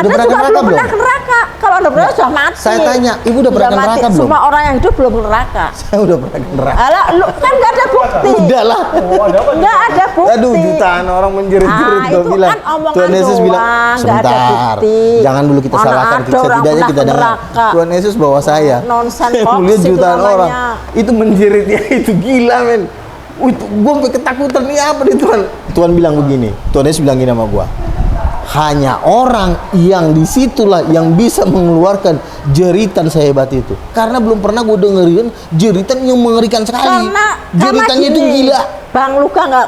Udah pernah ke juga neraka belum belum? pernah ke neraka. Kalau Anda pernah sudah mati. Saya tanya, Ibu udah pernah ke mati. neraka belum? Semua orang yang hidup belum ke neraka. Saya udah pernah ke neraka. Alah, lu kan nggak ada bukti. Udah lah. Nggak ada bukti. Aduh, jutaan orang menjerit-jerit itu gua bilang. kan omongan Tuhan Yesus doang, bilang, nggak ada sebentar. bukti. Jangan dulu kita Mana salahkan. ada orang Setidaknya pernah kita ke dengar. neraka. Tuhan Yesus bawa saya. Nonsen Saya hoax melihat itu jutaan namanya. orang. Itu menjeritnya itu gila, men. Itu gue sampai ketakutan, ini apa nih Tuhan? Tuhan bilang begini. Tuhan Yesus bilang gini sama gue. Hanya orang yang disitulah yang bisa mengeluarkan jeritan sehebat itu. Karena belum pernah gue dengerin jeritan yang mengerikan sekali. Jeritannya itu gini, gila. Bang Luka nggak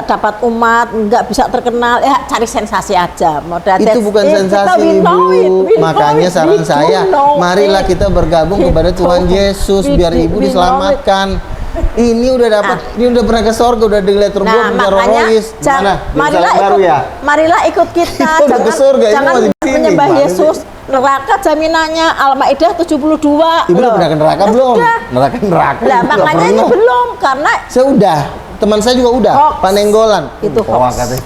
dapat umat, nggak bisa terkenal, ya cari sensasi aja. Itu bukan sensasi, Ibu. Makanya saran saya, marilah kita bergabung kepada Tuhan Yesus biar Ibu diselamatkan. Ini udah dapat, ini udah pernah ke sorga, udah dilihat Nah, punya makanya Rois. Mana? marilah baru ikut, ya? marilah ikut kita. Udah ke surga, ini jangan masih di sini. menyembah Gimana Yesus. Neraka jaminannya Al-Maidah 72. Ibu udah Loh. pernah ke neraka Ya belum? sudah. Neraka. Lah Ibu nggak makanya ini pernah. belum karena Saya udah, teman saya juga udah. Hoax. Panenggolan. Itu Wah, hoax. katanya.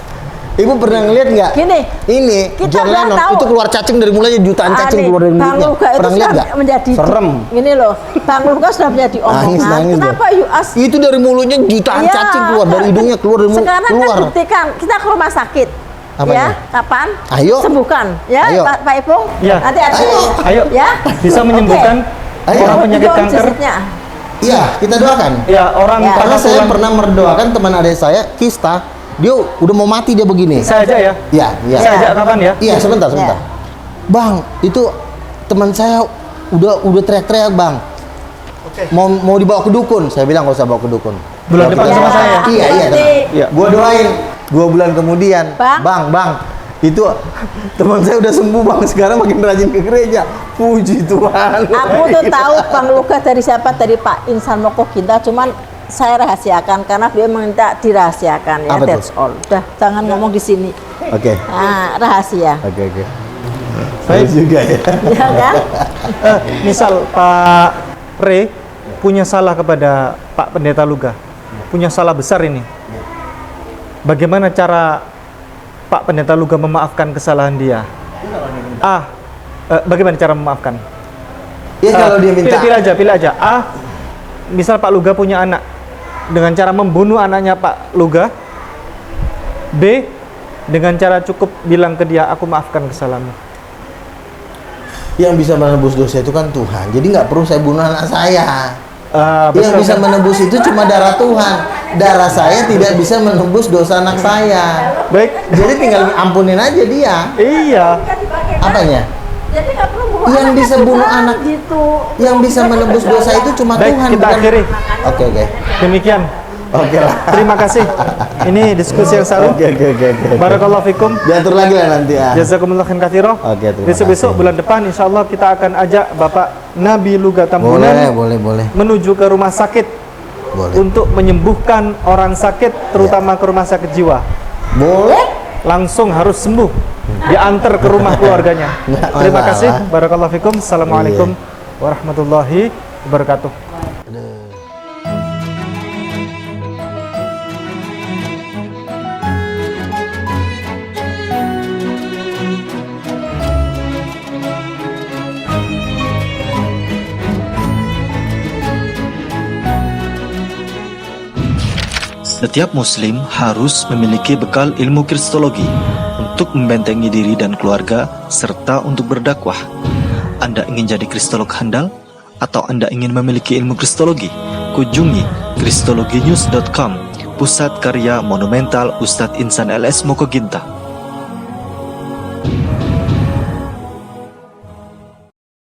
Ibu pernah ngeliat nggak? Gini, Ini kita John nggak Lennon tahu. itu keluar cacing dari mulanya jutaan cacing Ani, keluar dari Bang mulutnya. Luka itu Pernah ngeliat sudah nggak? menjadi Serem. Ini loh, Bang Luka sudah menjadi omongan. Nangis Kenapa loh. US? Itu dari mulutnya jutaan Iya. cacing keluar dari hidungnya, keluar dari mulut, Sekarang keluar. kan buktikan, kita ke rumah sakit. Apanya? Ya, kapan? Ayo. Sembuhkan. Ya, Ayo. Pak Ipung. Ya. Nanti ada. Ayo. Ya. Bisa menyembuhkan Ayo. orang penyakit Itu kanker. jisiknya. Iya, kita doakan. Ya, orang Ya. Karena karena saya tulang. pernah mendoakan teman adik saya, Kista, dia udah mau mati dia begini. Saya aja ya. Iya, iya. Saya ajak kapan ya? Iya, sebentar. Ya. Bang, itu teman saya udah teriak-teriak, Bang. Mau dibawa ke dukun. Saya bilang nggak usah bawa ke dukun. Bulan Bawa depan ke sama dukun. saya. Iya, iya. Nanti. Iya. Gua doain 2 bulan kemudian, Bang. bang, itu teman saya udah sembuh, Bang. Sekarang makin rajin ke gereja. Puji Tuhan. Aku tuh tahu Bang Luka dari siapa, dari Pak Insan Moko Ginta, cuman saya rahasiakan karena beliau meminta dirahasiakan ya. Apa tuh? That's all. Udah, jangan ngomong di sini. Oke. Nah, rahasia. Oke. Baik. juga ya. Ya kan? Misal Pak Re punya salah kepada Pak Pendeta Luga, punya salah besar ini. Bagaimana cara Pak Pendeta Luga memaafkan kesalahan dia? Bagaimana cara memaafkan? Ya kalau dia minta. Pilih aja. Misal Pak Luga punya anak, dengan cara membunuh anaknya Pak Luga. B, dengan cara cukup bilang ke dia, aku maafkan kesalahanmu. Yang bisa menebus dosa itu kan Tuhan. Jadi nggak perlu saya bunuh anak saya. Yang Betul bisa kan? menebus itu cuma darah Tuhan. Darah saya tidak bisa menebus dosa anak saya. Baik. Jadi tinggal ampunin aja dia. Iya. Apanya? Jadi nggak perlu bunuh Yang anak bisa ya, bunuh Tuhan, anak. gitu. Yang bisa menebus dosa itu cuma Baik, Tuhan. kita bukan- akhiri. Oke. Demikian. Oke lah. Terima kasih. Ini diskusi yang seru. Oke. Barakallahu fikum. Diatur lagi lah nanti ya. Jazakumullah khairan katsira. Oke, terima Besok-besok kasih. bulan depan insya Allah kita akan ajak Bapak Nabi Luga Tambunan Boleh. menuju ke rumah sakit Boleh. untuk menyembuhkan orang sakit, terutama ke rumah sakit jiwa. Boleh. Langsung harus sembuh, diantar ke rumah keluarganya. Nggak Terima kasih. masalah. Barakallahu fikum. Assalamualaikum warahmatullahi wabarakatuh. Setiap muslim harus memiliki bekal ilmu kristologi untuk membentengi diri dan keluarga serta untuk berdakwah. Anda ingin jadi kristolog handal atau Anda ingin memiliki ilmu kristologi? Kunjungi kristologinews.com, pusat karya monumental Ustadz Insan LS Moko Ginta.